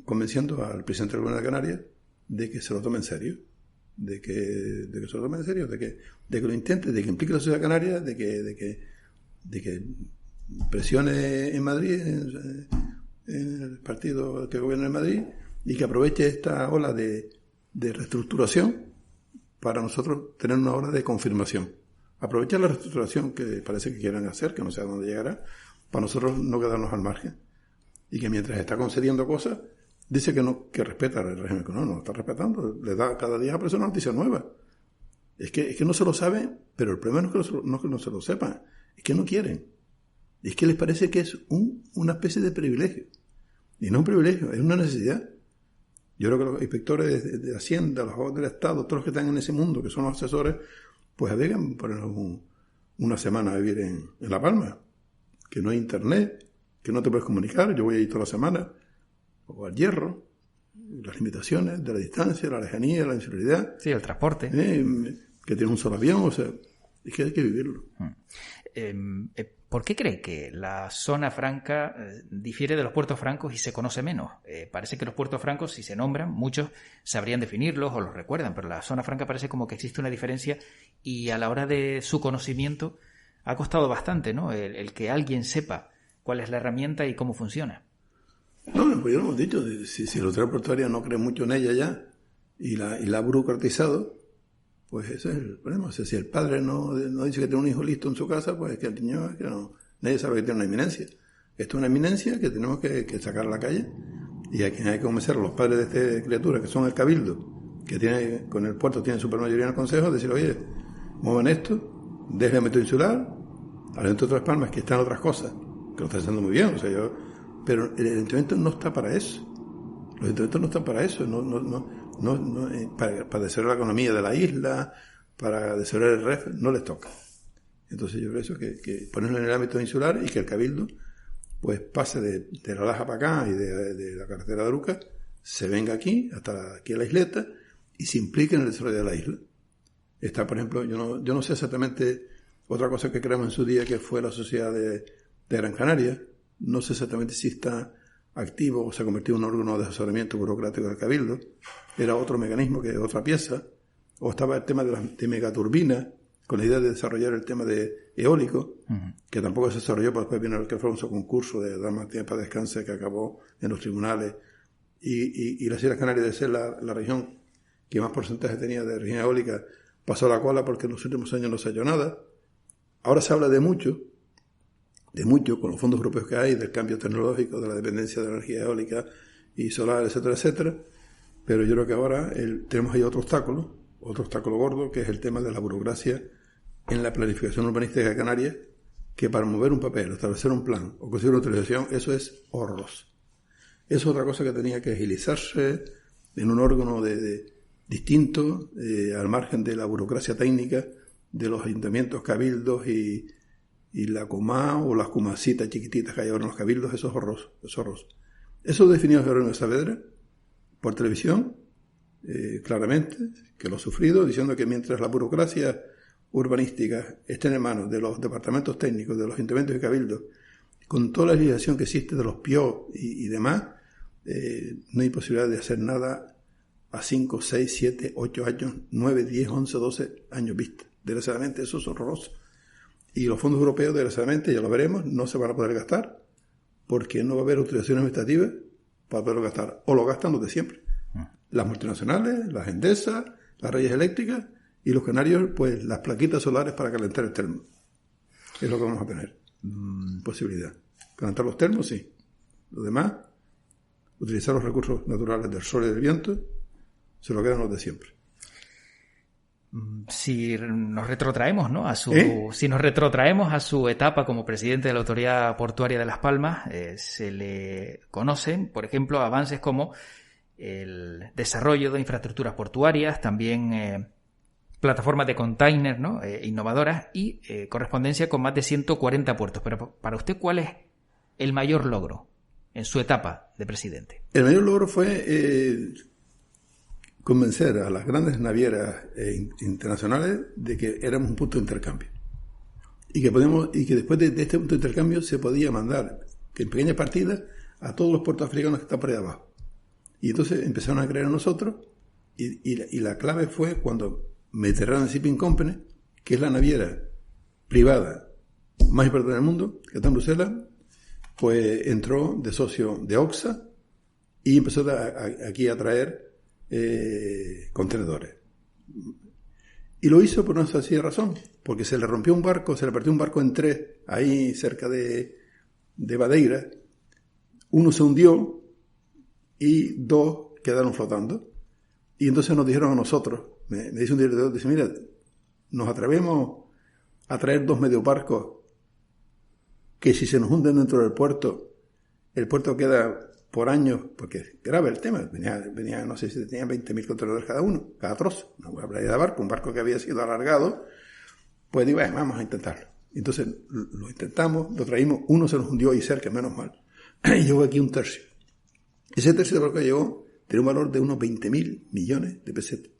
convenciendo al presidente del Gobierno de Canarias de que se lo tome en serio, de que se lo tome en serio, de que lo intente, de que implique a la sociedad canaria, de que presione en Madrid, en el partido que gobierna en Madrid, y que aproveche esta ola de reestructuración para nosotros tener una ola de confirmación. Aprovechar la reestructuración que parece que quieren hacer, que no sé a dónde llegará, para nosotros no quedarnos al margen. Y que mientras está concediendo cosas, dice que respeta el régimen, que no lo está respetando, le da cada día a persona una noticia nueva. Es que no se lo saben, pero el problema no es que no se lo sepan, es que no quieren. Es que les parece que es una especie de privilegio. Y no un privilegio, es una necesidad. Yo creo que los inspectores de Hacienda, los abogados del Estado, todos los que están en ese mundo, que son los asesores, pues habrían ponernos una semana a vivir en La Palma, que no hay internet, que no te puedes comunicar, yo voy ahí toda la semana, o al Hierro, las limitaciones de la distancia, la lejanía, la inseguridad.
Sí, el transporte.
Que tiene un solo avión, o sea, es que hay que vivirlo.
¿Por qué cree que la zona franca difiere de los puertos francos y se conoce menos? Parece que los puertos francos, si se nombran, muchos sabrían definirlos o los recuerdan, pero la zona franca parece como que existe una diferencia y a la hora de su conocimiento ha costado bastante, ¿no? El que alguien sepa cuál es la herramienta y cómo funciona.
No, pues ya lo hemos dicho, si la autoridad portuaria no cree mucho en ella ya y la ha burocratizado, pues ese es el problema. O sea, si el padre no dice que tiene un hijo listo en su casa, pues es que el niño es que no, nadie sabe que tiene una eminencia. Esto es una eminencia que tenemos que sacar a la calle, y a quien hay que convencer a los padres de esta criatura, que son el Cabildo, que tiene con el puerto tiene supermayoría en el Consejo, decir, oye, muevan esto, dejen el metro insular, al Ayuntamiento de Tres Palmas, que están otras cosas, que lo está haciendo muy bien, o sea, pero el ayuntamiento no está para eso. Los ayuntamientos no están para eso, para desarrollar la economía de la isla, para desarrollar el REF, no les toca. Entonces yo creo que ponerlo en el ámbito insular y que el Cabildo pues pase de La Laja para acá y de la carretera de Aruca, se venga aquí, hasta aquí a la isleta, y se implique en el desarrollo de la isla. Está, por ejemplo, yo no sé exactamente otra cosa que creamos en su día, que fue la Sociedad de Gran Canaria. No sé exactamente si está activo o se ha convertido en un órgano de asesoramiento burocrático del Cabildo. Era otro mecanismo, que otra pieza. O estaba el tema de megaturbinas, con la idea de desarrollar el tema de eólico, que tampoco se desarrolló, pero después vino el que fue un concurso de dar más tiempo para descanse que acabó en los tribunales. Y las Islas Canarias, de ser la región que más porcentaje tenía de región eólica, pasó la cola porque en los últimos años no se ha hecho nada. Ahora se habla de mucho, con los fondos europeos que hay, del cambio tecnológico, de la dependencia de la energía eólica y solar, etcétera, etcétera. Pero yo creo que ahora tenemos ahí otro obstáculo gordo, que es el tema de la burocracia en la planificación urbanística de Canarias, que para mover un papel, establecer un plan o conseguir una utilización, eso es horroroso. Eso es otra cosa que tenía que agilizarse en un órgano distinto, al margen de la burocracia técnica de los ayuntamientos, cabildos y la comá o las cumacitas chiquititas que hay ahora en los cabildos. Eso es horroroso. Eso definió Jerónimo de Saavedra por televisión, claramente, que lo ha sufrido, diciendo que mientras la burocracia urbanística esté en manos de los departamentos técnicos, de los ayuntamientos y cabildos, con toda la legislación que existe de los PIO y demás, no hay posibilidad de hacer nada a 5, 6, 7, 8 años, 9, 10, 11, 12 años vista. Desgraciadamente eso es horroroso. Y los fondos europeos, desgraciadamente, ya lo veremos, no se van a poder gastar porque no va a haber utilización administrativa para poderlo gastar. O lo gastan los de siempre. Las multinacionales, las Endesa, las redes eléctricas y los canarios, pues las plaquitas solares para calentar el termo. Es lo que vamos a tener. Posibilidad. Calentar los termos, sí. Lo demás, utilizar los recursos naturales del sol y del viento, se lo quedan los de siempre.
Si nos retrotraemos, ¿no? Si nos retrotraemos a su etapa como presidente de la Autoridad Portuaria de Las Palmas, se le conocen, por ejemplo, avances como el desarrollo de infraestructuras portuarias, también plataformas de container, ¿no? Innovadoras y correspondencia con más de 140 puertos. Pero para usted, ¿cuál es el mayor logro en su etapa de presidente? El
mayor logro fue convencer a las grandes navieras internacionales de que éramos un punto de intercambio y que después de este punto de intercambio se podía mandar en pequeñas partidas a todos los puertos africanos que están por ahí abajo. Y entonces empezaron a creer en nosotros y la clave fue cuando Mediterranean Shipping Company, que es la naviera privada más importante del mundo, que está en Bruselas, pues entró de socio de Oxa y empezó aquí a traer contenedores. Y lo hizo por una sencilla razón, porque se le partió un barco en tres, ahí cerca de Madeira. Uno se hundió y dos quedaron flotando. Y entonces nos dijeron a nosotros, me dice un director, dice, mira, nos atrevemos a traer 2 mediobarcos que si se nos hunden dentro del puerto, el puerto queda por años, porque es grave el tema, venía no sé si tenían 20.000 contenedores cada uno, cada trozo, una buena playa de barco, un barco que había sido alargado, pues digo, vamos a intentarlo. Entonces lo intentamos, lo traímos, uno se nos hundió ahí cerca, menos mal, y llegó aquí un tercio. Ese tercio de barco que llegó tiene un valor de unos 20.000 millones de pesetas.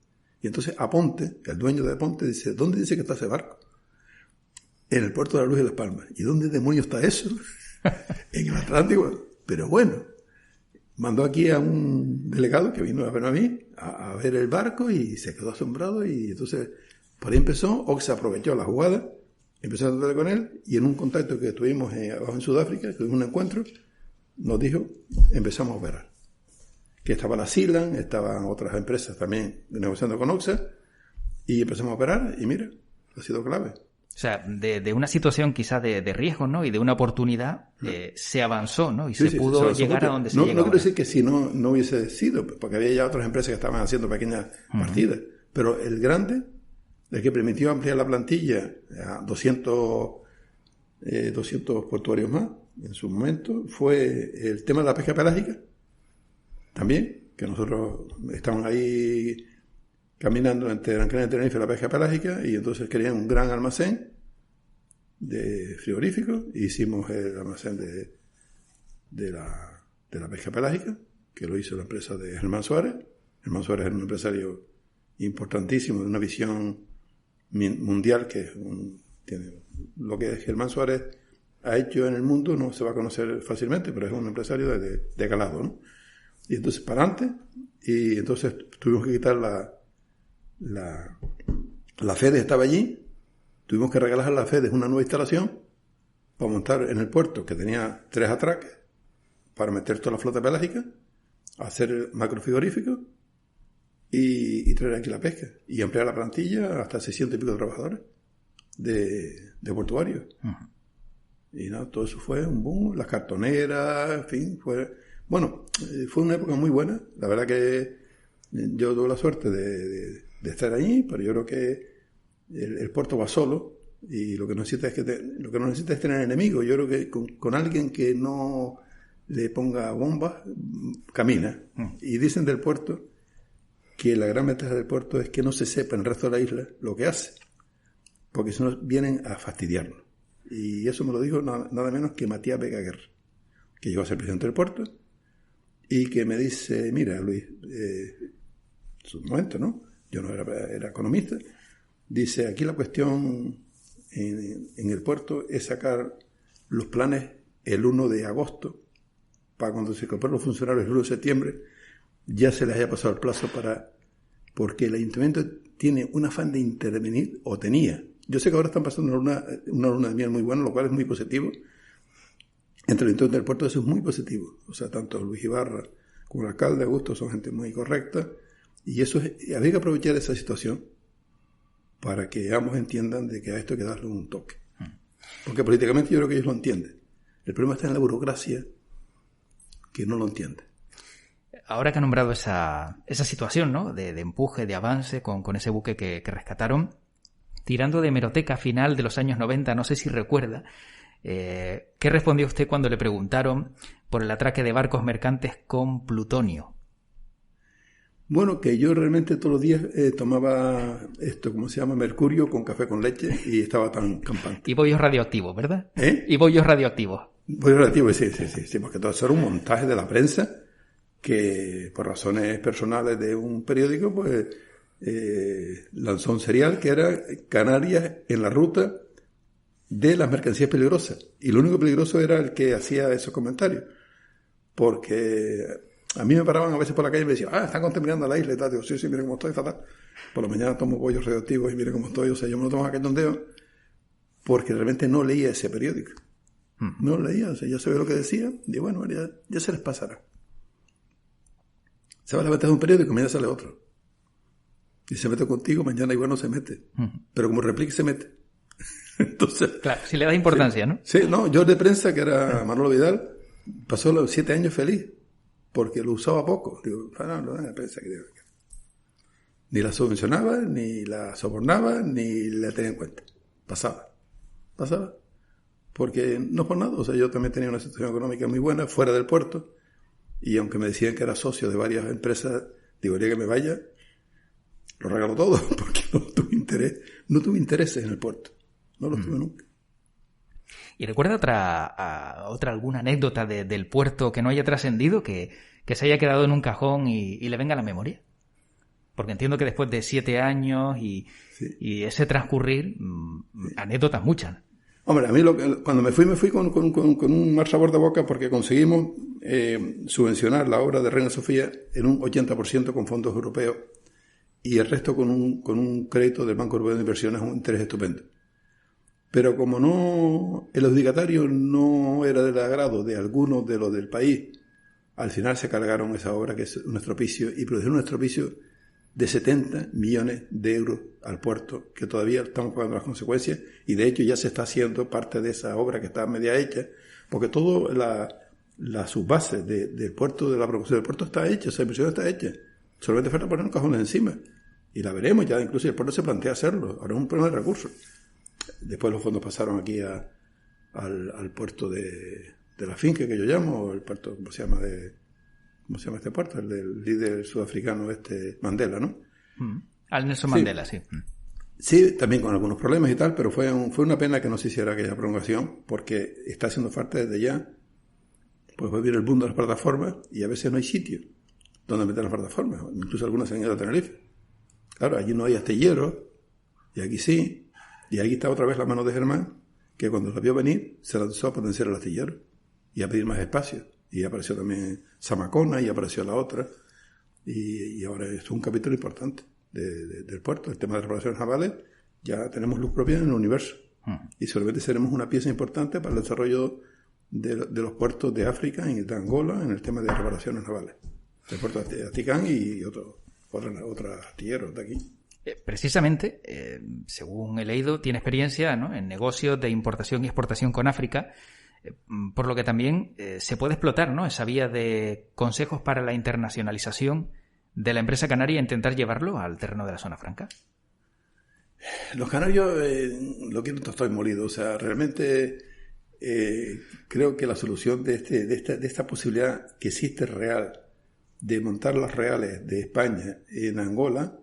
Y entonces Aponte, el dueño de Aponte, dice, ¿dónde dice que está ese barco? En el puerto de la Luz de Las Palmas. ¿Y dónde demonios está eso? En el Atlántico. Pero bueno, mandó aquí a un delegado que vino a ver a mí, a ver el barco y se quedó asombrado y entonces por ahí empezó, Oxa aprovechó la jugada, empezó a tratar con él y en un contacto que tuvimos abajo en Sudáfrica, tuvimos un encuentro, nos dijo, empezamos a operar. Que estaba la Silan, estaban otras empresas también negociando con Oxa y empezamos a operar y mira, ha sido clave.
O sea, de una situación quizás de riesgo, ¿no? Y de una oportunidad se avanzó, ¿no? Y se pudo llegar a donde se llega.
No quiero decir que si no hubiese sido, porque había ya otras empresas que estaban haciendo pequeñas partidas. Pero el grande, el que permitió ampliar la plantilla a 200 portuarios más en su momento, fue el tema de la pesca pelágica. También, que nosotros estábamos ahí caminando entre Gran Canaria y Tenerife la pesca pelágica y entonces querían un gran almacén de frigoríficos, hicimos el almacén de la pesca pelágica, que lo hizo la empresa de Germán Suárez. Germán Suárez era un empresario importantísimo, de una visión mundial, que tiene lo que Germán Suárez ha hecho en el mundo, no se va a conocer fácilmente, pero es un empresario de calado, ¿no? Y entonces para adelante, y entonces tuvimos que quitar la FEDES estaba allí, tuvimos que regalar a la FEDES una nueva instalación para montar en el puerto, que tenía 3 atraques, para meter toda la flota pelágica, hacer macrofrigoríficos y traer aquí la pesca, y ampliar la plantilla hasta 600 y pico de trabajadores de portuarios. Uh-huh. Y nada, todo eso fue un boom, las cartoneras, en fin, fue una época muy buena. La verdad que yo tuve la suerte de estar allí, pero yo creo que el puerto va solo, y lo que no necesita es tener enemigos. Yo creo que con alguien que no le ponga bombas, camina. Y dicen del puerto que la gran ventaja del puerto es que no se sepa en el resto de la isla lo que hace, porque si no vienen a fastidiarnos. Y eso me lo dijo nada menos que Matías Vega Guerra, que llegó a ser presidente del puerto, y que me dice: mira, Luis, en su momento, ¿no? Yo no era economista. Dice: aquí la cuestión en el puerto es sacar los planes el 1 de agosto, para cuando se incorporen los funcionarios el 1 de septiembre, ya se les haya pasado el plazo porque el ayuntamiento tiene un afán de intervenir, o tenía. Yo sé que ahora están pasando una luna de miel muy buena, lo cual es muy positivo. Entre el ayuntamiento del puerto eso es muy positivo. O sea, tanto Luis Ibarra como el alcalde Augusto son gente muy correcta, y había que aprovechar esa situación para que ambos entiendan de que a esto hay que darle un toque. Porque políticamente yo creo que ellos lo entienden. El problema está en la burocracia, que no lo entiende.
Ahora que ha nombrado esa situación, ¿no?, de empuje, de avance con ese buque que rescataron, tirando de hemeroteca final de los años 90, no sé si recuerda, ¿qué respondió usted cuando le preguntaron por el atraque de barcos mercantes con plutonio?
Bueno, que yo realmente todos los días tomaba esto, ¿cómo se llama? Mercurio con café con leche, y estaba tan campante.
Y bollos radioactivos, ¿verdad? Y bollos radioactivos.
Bollos radioactivos, sí, porque todo eso era un montaje de la prensa, que por razones personales de un periódico, pues lanzó un serial que era Canarias en la ruta de las mercancías peligrosas. Y lo único peligroso era el que hacía esos comentarios, porque a mí me paraban a veces por la calle y me decían: están contaminando la isla y tal. Digo: sí, miren cómo estoy, fatal. Por la mañana tomo bollos radioactivos y miren cómo estoy. O sea, yo me lo tomo a cachondeo, porque realmente no leía ese periódico. No lo leía, o sea, yo sabía lo que decía, y bueno, ya se les pasará. Se va a la venta de un periódico, mañana sale otro. Y se mete contigo, mañana igual no se mete. Pero como replique, se mete. Entonces,
claro, si le das importancia,
sí,
¿no?
Sí, no, yo de prensa, que era Manolo Vidal, pasó los 7 años feliz, porque lo usaba poco. Digo: no, de prensa, que ni la subvencionaba, ni la sobornaba, ni la tenía en cuenta. Pasaba. Porque no por nada, o sea, yo también tenía una situación económica muy buena fuera del puerto, y aunque me decían que era socio de varias empresas, digo: el día que me vaya, lo regalo todo, porque no tuve intereses en el puerto, no los tuve nunca.
¿Y recuerda alguna anécdota del puerto que no haya trascendido, que se haya quedado en un cajón y le venga a la memoria? Porque entiendo que después de 7 años y ese transcurrir, anécdotas muchas.
Hombre, a mí cuando me fui con un mal sabor de boca, porque conseguimos subvencionar la obra de Reina Sofía en un 80% con fondos europeos, y el resto con un crédito del Banco Europeo de Inversiones a un interés estupendo. Pero como el adjudicatario no era del agrado de algunos de los del país, al final se cargaron esa obra, que es un estropicio, y produjeron un estropicio de 70 millones de euros al puerto, que todavía estamos pagando las consecuencias, y de hecho ya se está haciendo parte de esa obra que está media hecha, porque todo la subbase del puerto, de la producción del puerto está hecha, esa inversión está hecha. Solamente falta poner un cajones encima, y la veremos ya. Incluso el puerto se plantea hacerlo, ahora es un problema de recursos. Después los fondos pasaron aquí al puerto de la finca, que yo llamo, el puerto, ¿cómo se llama este puerto? El del líder sudafricano Mandela, ¿no?
Al Nelson Mandela, sí.
Sí, también con algunos problemas y tal, pero fue una pena que no se hiciera aquella prolongación, porque está haciendo falta desde ya. Pues va a venir el boom de las plataformas y a veces no hay sitio donde meter las plataformas. Incluso algunas se han ido a Tenerife. Claro, allí no hay astilleros, y aquí sí. Y aquí está otra vez la mano de Germán, que cuando la vio venir, se lanzó a potenciar el astillero y a pedir más espacio. Y apareció también Zamacona y apareció la otra. Y ahora es un capítulo importante del puerto. El tema de reparaciones navales, ya tenemos luz propia en el universo. Y seguramente seremos una pieza importante para el desarrollo de los puertos de África y de Angola en el tema de reparaciones navales. El puerto de Aticán y otros astilleros de aquí.
Precisamente, según he leído, tiene experiencia, ¿no?, en negocios de importación y exportación con África, por lo que también se puede explotar, ¿no?, esa vía de consejos para la internacionalización de la empresa canaria e intentar llevarlo al terreno de la zona franca.
Los canarios lo quieren tostado y molido. O sea, realmente creo que la solución de esta posibilidad que existe real de montar las reales de España en Angola,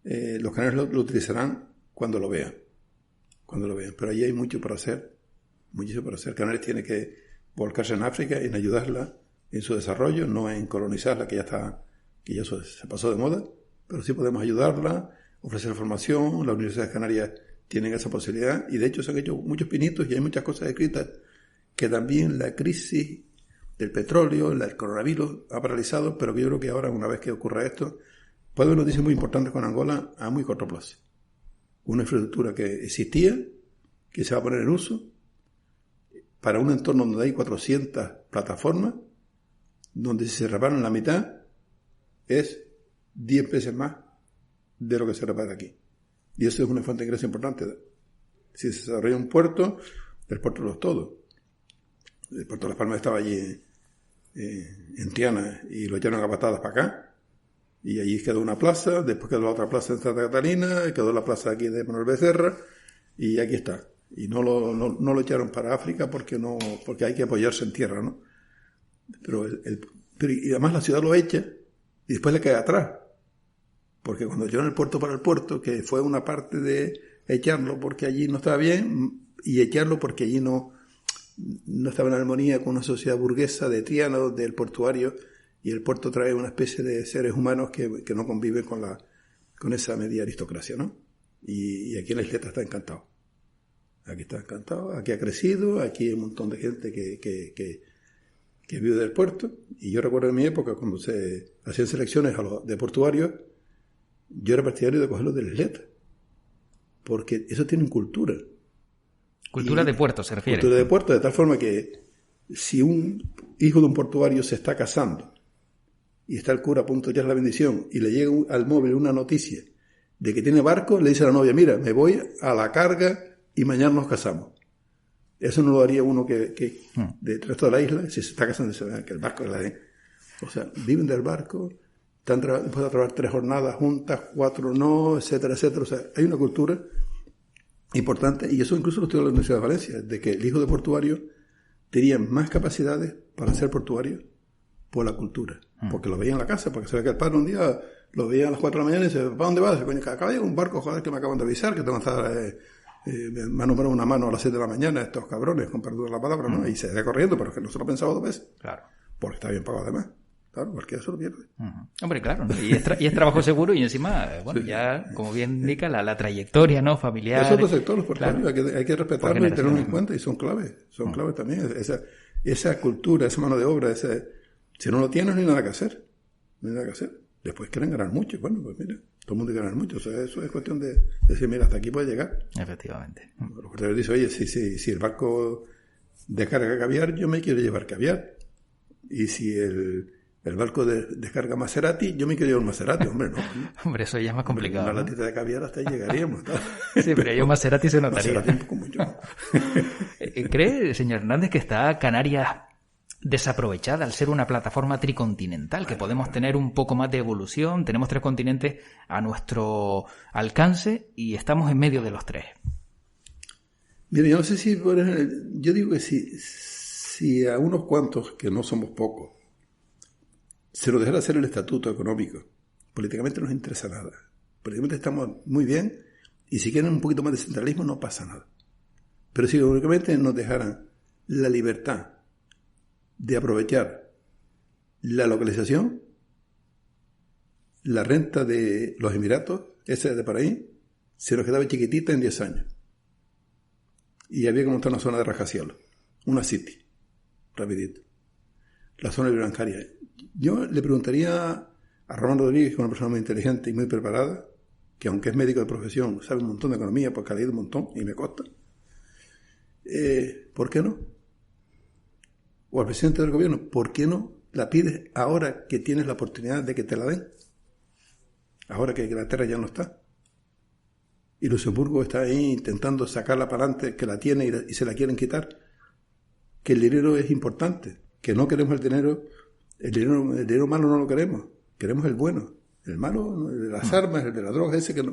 los canarios lo utilizarán cuando lo vean. Pero allí hay mucho por hacer. Muchísimo por hacer. Canarias tiene que volcarse en África, en ayudarla en su desarrollo, no en colonizarla, que ya se pasó de moda, pero sí podemos ayudarla, ofrecer formación. Las universidades canarias tienen esa posibilidad y de hecho se han hecho muchos pinitos y hay muchas cosas escritas que también la crisis del petróleo, el coronavirus ha paralizado, pero que yo creo que ahora, una vez que ocurra esto, puede haber noticias muy importantes con Angola a muy corto plazo. Una infraestructura que existía, que se va a poner en uso, para un entorno donde hay 400 plataformas, donde si se reparan la mitad, es 10 veces más de lo que se repara aquí. Y eso es una fuente de ingreso importante. Si se desarrolla un puerto, el puerto lo es todo. El puerto de Las Palmas estaba allí en Tiana y lo echaron a patadas para acá. Y allí quedó una plaza, después quedó la otra plaza en Santa Catalina, quedó la plaza aquí de Manuel Becerra, y aquí está. Y no lo echaron para África porque hay que apoyarse en tierra, ¿no? Pero y además la ciudad lo echa y después le cae atrás. Porque cuando echaron el puerto para el puerto, que fue una parte de echarlo porque allí no estaba bien, y echarlo porque allí no estaba en armonía con una sociedad burguesa de Triana, del portuario, y el puerto trae una especie de seres humanos que no conviven con esa media aristocracia, ¿no? Y aquí en la isleta está encantado. Aquí está encantado, aquí ha crecido, aquí hay un montón de gente que vive del puerto. Y yo recuerdo en mi época, cuando se hacían selecciones de portuarios, yo era partidario de cogerlos de la isleta, porque eso tienen cultura.
Cultura de puerto, se refiere.
Cultura de puerto, de tal forma que si un hijo de un portuario se está casando y está el cura a punto de echar la bendición y le llega al móvil una noticia de que tiene barco, le dice a la novia: mira, me voy a la carga y mañana nos casamos. Eso no lo haría uno que del resto de la isla, si se está casando, que el barco es la de... O sea, viven del barco, pueden trabajar 3 jornadas juntas, 4 no, etcétera, etcétera. O sea, hay una cultura importante, y eso incluso lo estudió en la Universidad de Valencia, de que el hijo de portuario tenía más capacidades para ser portuario por la cultura. Porque lo veía en la casa, porque se ve que el padre un día lo veía a las 4 de la mañana y dice: ¿para dónde vas? Acaba de llegar un barco, joder, que me acaban de avisar, que tengo que estar... me han nombrado una mano a las 6 de la mañana estos cabrones, con perdón de la palabra, ¿no? Y se va corriendo, pero es que no se lo pensaba 2 veces.
Claro.
Porque está bien pagado además. Claro, porque eso lo pierde.
Hombre, claro, ¿no? Y es trabajo seguro y encima, bueno, sí, ya, como bien indica, la trayectoria, ¿no?, familiar.
Esos dos sectores, por
claro,
hay que respetarlos y tenerlos en cuenta, y son claves también. Esa cultura, esa mano de obra, si no lo tienes, no hay nada que hacer. Después quieren ganar mucho. Bueno, pues mira, todo el mundo quiere ganar mucho. O sea, eso es cuestión de decir: mira, hasta aquí puede llegar.
Efectivamente.
Los portuarios dicen: oye, si el barco descarga caviar, yo me quiero llevar caviar. Y si el barco descarga Maserati, yo me quiero llevar un Maserati. Hombre, no.
Hombre, eso ya es más complicado.
Una latita de caviar, hasta ahí llegaríamos.
Sí, pero yo Maserati se notaría.
Maserati un poco mucho.
¿Cree, señor Hernández, que está Canarias desaprovechada al ser una plataforma tricontinental, que podemos tener un poco más de evolución? Tenemos 3 continentes a nuestro alcance y estamos en medio de los 3.
Mire, yo no sé si... Yo digo que si a unos cuantos, que no somos pocos, se nos dejara hacer el estatuto económico, políticamente no nos interesa nada. Políticamente estamos muy bien Y si quieren un poquito más de centralismo, no pasa nada. Pero si únicamente nos dejaran la libertad de aprovechar la localización, la renta de los Emiratos, esa de por ahí, se nos quedaba chiquitita en 10 años. Y había que montar una zona de rascacielos, una city, rapidito. La zona libre bancaria. Yo le preguntaría a Román Rodríguez, que es una persona muy inteligente y muy preparada, que aunque es médico de profesión, sabe un montón de economía, porque ha leído un montón y me consta. ¿Por qué no? O al presidente del gobierno, ¿por qué no la pides ahora que tienes la oportunidad de que te la den? Ahora que Inglaterra ya no está. Y Luxemburgo está ahí intentando sacarla para adelante, que la tiene y se la quieren quitar. Que el dinero es importante, que no queremos el dinero malo no lo queremos el bueno. El malo, el de las armas, el de la droga, ese que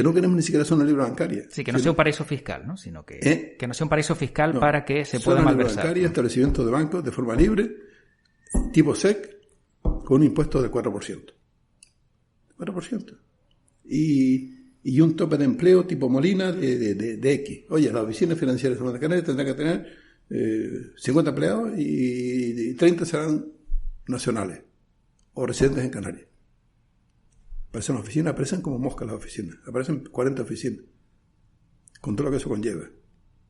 no queremos ni siquiera zona libre bancaria.
Sí, que no sea un paraíso fiscal, ¿no? Sino que no sea un paraíso fiscal para que se pueda malversar.
Zona libre bancaria, establecimiento de bancos de forma libre, tipo SEC, con un impuesto del 4%. 4%. Y un tope de empleo tipo Molina de X. Oye, las oficinas financieras de Canarias tendrán que tener 50 empleados y 30 serán nacionales o residentes en Canarias. Aparecen las oficinas, aparecen como moscas las oficinas. Aparecen 40 oficinas, con todo lo que eso conlleva.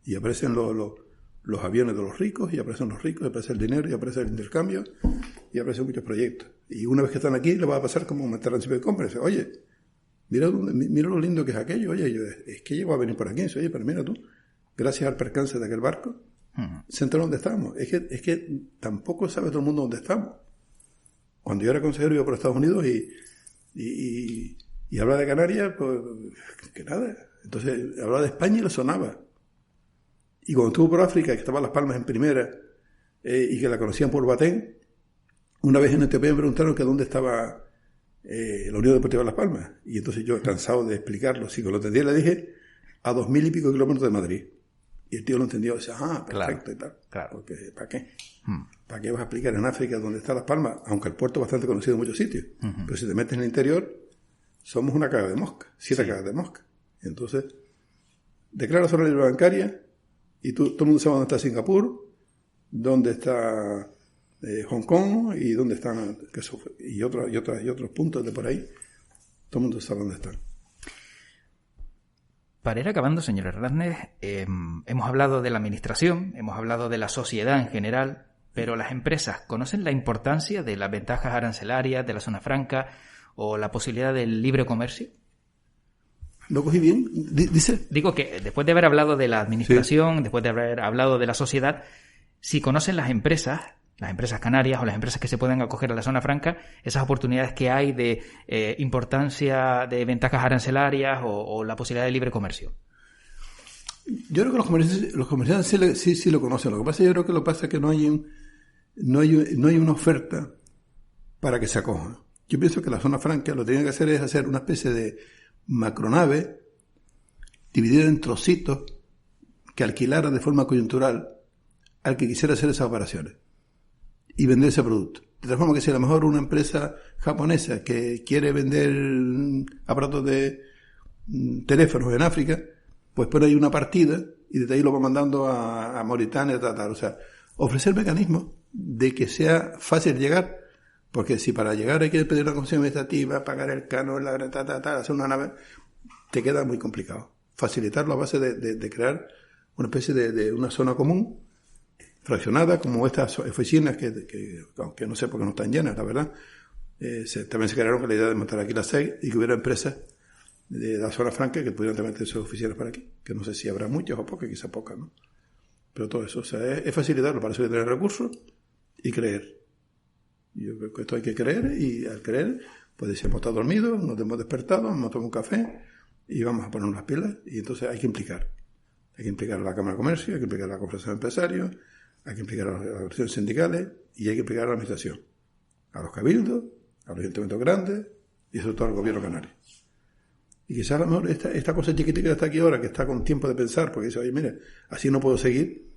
Y aparecen los aviones de los ricos, y aparecen los ricos, y aparece el dinero, y aparece el intercambio, y aparecen muchos proyectos. Y una vez que están aquí, le va a pasar como un principio de compra. Dice, oye, mira lo lindo que es aquello. Oye, es que llegó a venir por aquí. Dice, oye, pero mira tú, gracias al percance de aquel barco, se enteró dónde estamos. Es que tampoco sabe todo el mundo dónde estamos. Cuando yo era consejero, iba por Estados Unidos y hablaba de Canarias, pues que nada. Entonces hablaba de España y le sonaba. Y cuando estuvo por África, que estaba Las Palmas en primera, y que la conocían por Batén, una vez en Etiopía me preguntaron que dónde estaba la Unión Deportiva de Las Palmas. Y entonces yo, cansado de explicarlo, si lo entendía, le dije a 2.000 y pico kilómetros de Madrid. Y el tío lo entendió, dice, perfecto, claro, y tal.
Claro.
Porque, ¿para qué? ¿Para qué vas a explicar en África dónde está Las Palmas? Aunque el puerto es bastante conocido en muchos sitios. Pero si te metes en el interior, somos una caga de mosca, 7 cagas de mosca. Y entonces, declara zona libre bancaria, y todo el mundo sabe dónde está Singapur, dónde está Hong Kong, y dónde están, y otros puntos de por ahí. Todo el mundo sabe dónde están.
Para ir acabando, señor Hernández, hemos hablado de la administración, hemos hablado de la sociedad en general, pero las empresas, ¿conocen la importancia de las ventajas arancelarias de la zona franca o la posibilidad del libre comercio?
¿Lo cogí bien? Dice.
Digo que después de haber hablado de la administración, después de haber hablado de la sociedad, si conocen las empresas canarias o las empresas que se pueden acoger a la zona franca, esas oportunidades que hay de importancia de ventajas arancelarias o la posibilidad de libre comercio.
Yo creo que los comerciantes sí lo conocen. Lo que pasa, yo creo que lo que pasa es que no hay una oferta para que se acojan. Yo pienso que la zona franca lo que tienen que hacer es hacer una especie de macronave dividida en trocitos que alquilara de forma coyuntural al que quisiera hacer esas operaciones y vender ese producto. De tal forma que si a lo mejor una empresa japonesa que quiere vender aparatos de teléfonos en África, pues pone ahí una partida y desde ahí lo va mandando a Mauritania, tal. O sea, ofrecer mecanismos de que sea fácil llegar, porque si para llegar hay que pedir una concesión administrativa, pagar el canon, hacer una nave, te queda muy complicado. Facilitarlo a base de crear una especie de una zona común, fraccionada, como estas oficinas que aunque no sé por qué no están llenas, la verdad, también se crearon con la idea de montar aquí la SEC y que hubiera empresas de la zona franca que pudieran también tener sus oficinas para aquí, que no sé si habrá muchas o pocas, quizá pocas, ¿no? Pero todo eso, o sea, es facilitarlo, para eso hay que tener recursos y creer. Yo creo que esto hay que creer, y al creer, pues decimos, estamos dormidos, nos hemos despertado, vamos a tomar un café y vamos a poner unas pilas, y entonces hay que implicar. Hay que implicar a la Cámara de Comercio, hay que implicar a la Conferencia de Empresarios, hay que implicar a las organizaciones sindicales y hay que implicar a la administración, a los cabildos, a los ayuntamientos grandes y sobre todo al gobierno canario. Y quizás a lo mejor esta cosa chiquitita que está aquí ahora, que está con tiempo de pensar, porque dice, oye, mira, así no puedo seguir,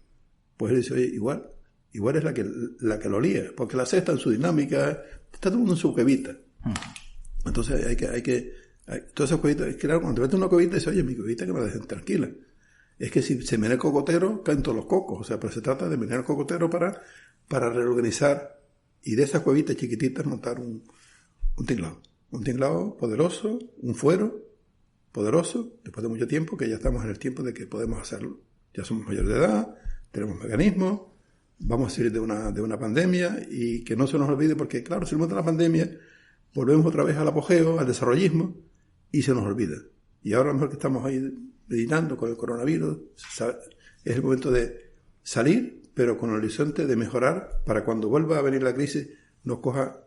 pues él dice, oye, igual es la que lo lía, porque la SEC está en su dinámica, está todo el mundo en su cuevita. Entonces hay Todas esas cuevitas, claro, cuando te metes una cuevita, dices, oye, mi cuevita que me la dejen tranquila. Es que si se menea el cocotero, caen todos los cocos. O sea, pero se trata de menear el cocotero para reorganizar y de esas cuevitas chiquititas montar un tinglado. Un tinglado poderoso, un fuero poderoso, después de mucho tiempo, que ya estamos en el tiempo de que podemos hacerlo. Ya somos mayores de edad, tenemos mecanismos, vamos a salir de una pandemia y que no se nos olvide porque, claro, salimos de la pandemia, volvemos otra vez al apogeo, al desarrollismo y se nos olvida. Y ahora a lo mejor que estamos ahí meditando con el coronavirus, es el momento de salir, pero con el horizonte de mejorar para cuando vuelva a venir la crisis nos coja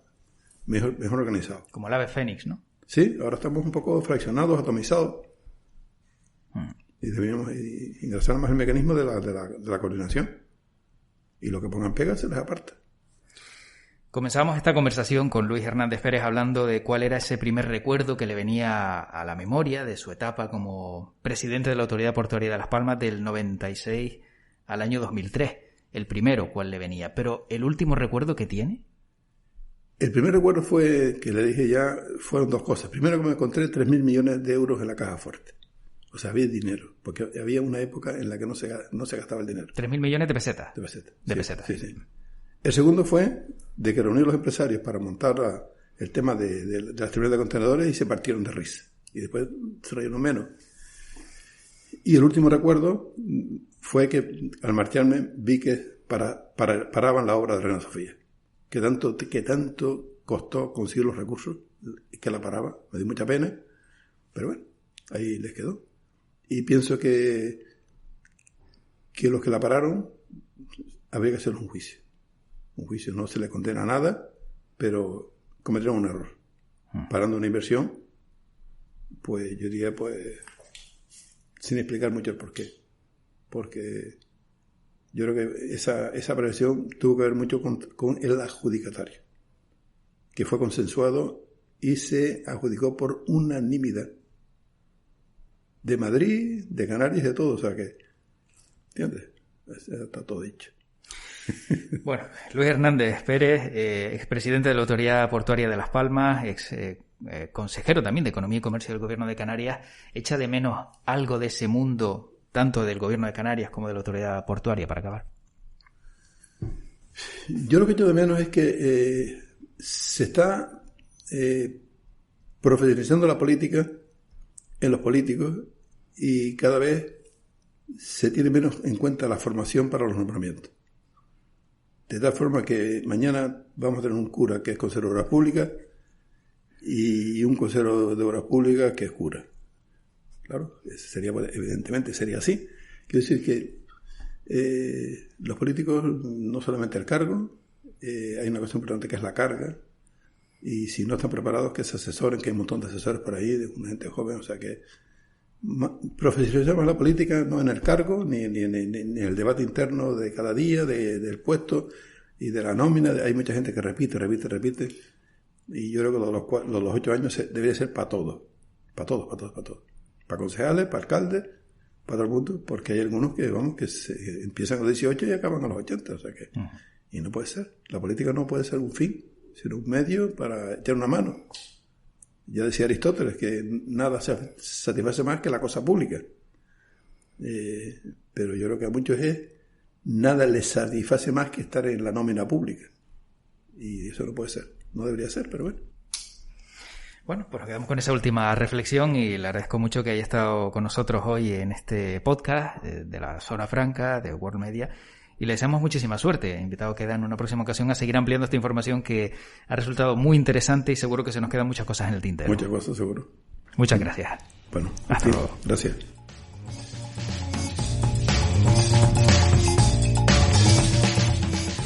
mejor organizado.
Como el ave fénix, ¿no?
Sí, ahora estamos un poco fraccionados, atomizados. Y debíamos ingresar más el mecanismo de la coordinación. Y lo que pongan pegas se les aparta.
Comenzamos esta conversación con Luis Hernández Pérez hablando de cuál era ese primer recuerdo que le venía a la memoria de su etapa como presidente de la Autoridad Portuaria de Las Palmas del 96 al año 2003. El primero, ¿cuál le venía? Pero el último recuerdo que tiene.
El primer recuerdo fue, que le dije ya, fueron dos cosas. Primero que me encontré 3.000 millones de euros en la caja fuerte. O sea, había dinero, porque había una época en la que no se gastaba el dinero.
3.000 millones de pesetas.
De pesetas.
De pesetas.
Sí. El segundo fue de que reuní los empresarios para montar el tema de las terminales de contenedores y se partieron de risa. Y después se reyeron menos. Y el último recuerdo fue que al marcharme vi que paraban la obra de Reina Sofía. Que tanto costó conseguir los recursos, que la paraba. Me dio mucha pena, pero bueno, ahí les quedó. Y pienso que los que la pararon habría que hacer un juicio. Un juicio, no se les condena a nada, pero cometieron un error. Parando una inversión, pues yo diría, sin explicar mucho el porqué. Porque yo creo que esa prevención tuvo que ver mucho con el adjudicatario, que fue consensuado y se adjudicó por unanimidad. De Madrid, de Canarias, de todo, o sea que, ¿entiendes? Está todo dicho.
Bueno, Luis Hernández Pérez, expresidente de la Autoridad Portuaria de Las Palmas, consejero también de Economía y Comercio del Gobierno de Canarias, ¿echa de menos algo de ese mundo, tanto del Gobierno de Canarias como de la Autoridad Portuaria, para acabar?
Yo lo que echo de menos es que se está profesionalizando la política en los políticos y cada vez se tiene menos en cuenta la formación para los nombramientos. De tal forma que mañana vamos a tener un cura que es consejero de Obras Públicas y un consejero de Obras Públicas que es cura. Claro, evidentemente sería así. Quiero decir que los políticos, no solamente el cargo, hay una cosa importante que es la carga, y si no están preparados que se asesoren, que hay un montón de asesores por ahí, de una gente joven, o sea que profesionalizamos la política no en el cargo, ni en el debate interno de cada día, del puesto y de la nómina. Hay mucha gente que repite, y yo creo que los 8 años debería ser para todos. Para concejales, para alcaldes, para todo el mundo, porque hay algunos que empiezan a los 18 y acaban a los 80, o sea que, y no puede ser. La política no puede ser un fin, sino un medio para echar una mano. Ya decía Aristóteles que nada se satisface más que la cosa pública. Pero yo creo que a muchos nada les satisface más que estar en la nómina pública. Y eso no puede ser. No debería ser, pero bueno.
Bueno, pues nos quedamos con esa última reflexión y le agradezco mucho que haya estado con nosotros hoy en este podcast de la Zona Franca, de World Media. Y le deseamos muchísima suerte. Invitado queda en una próxima ocasión a seguir ampliando esta información que ha resultado muy interesante y seguro que se nos quedan muchas cosas en el tintero.
Muchas cosas, seguro.
Muchas gracias.
Bueno,
hasta luego.
Gracias.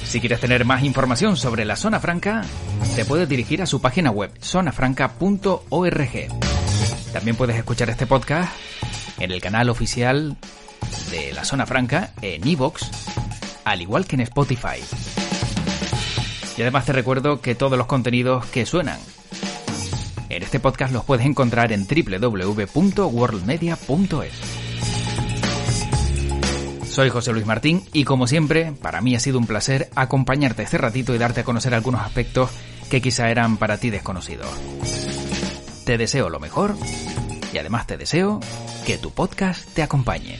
Si quieres tener más información sobre la Zona Franca, te puedes dirigir a su página web, zonafranca.org. También puedes escuchar este podcast en el canal oficial de la Zona Franca, en iVoox, al igual que en Spotify. Y además te recuerdo que todos los contenidos que suenan en este podcast los puedes encontrar en www.worldmedia.es. Soy José Luis Martín y como siempre, para mí ha sido un placer acompañarte este ratito y darte a conocer algunos aspectos que quizá eran para ti desconocidos. Te deseo lo mejor y además te deseo que tu podcast te acompañe.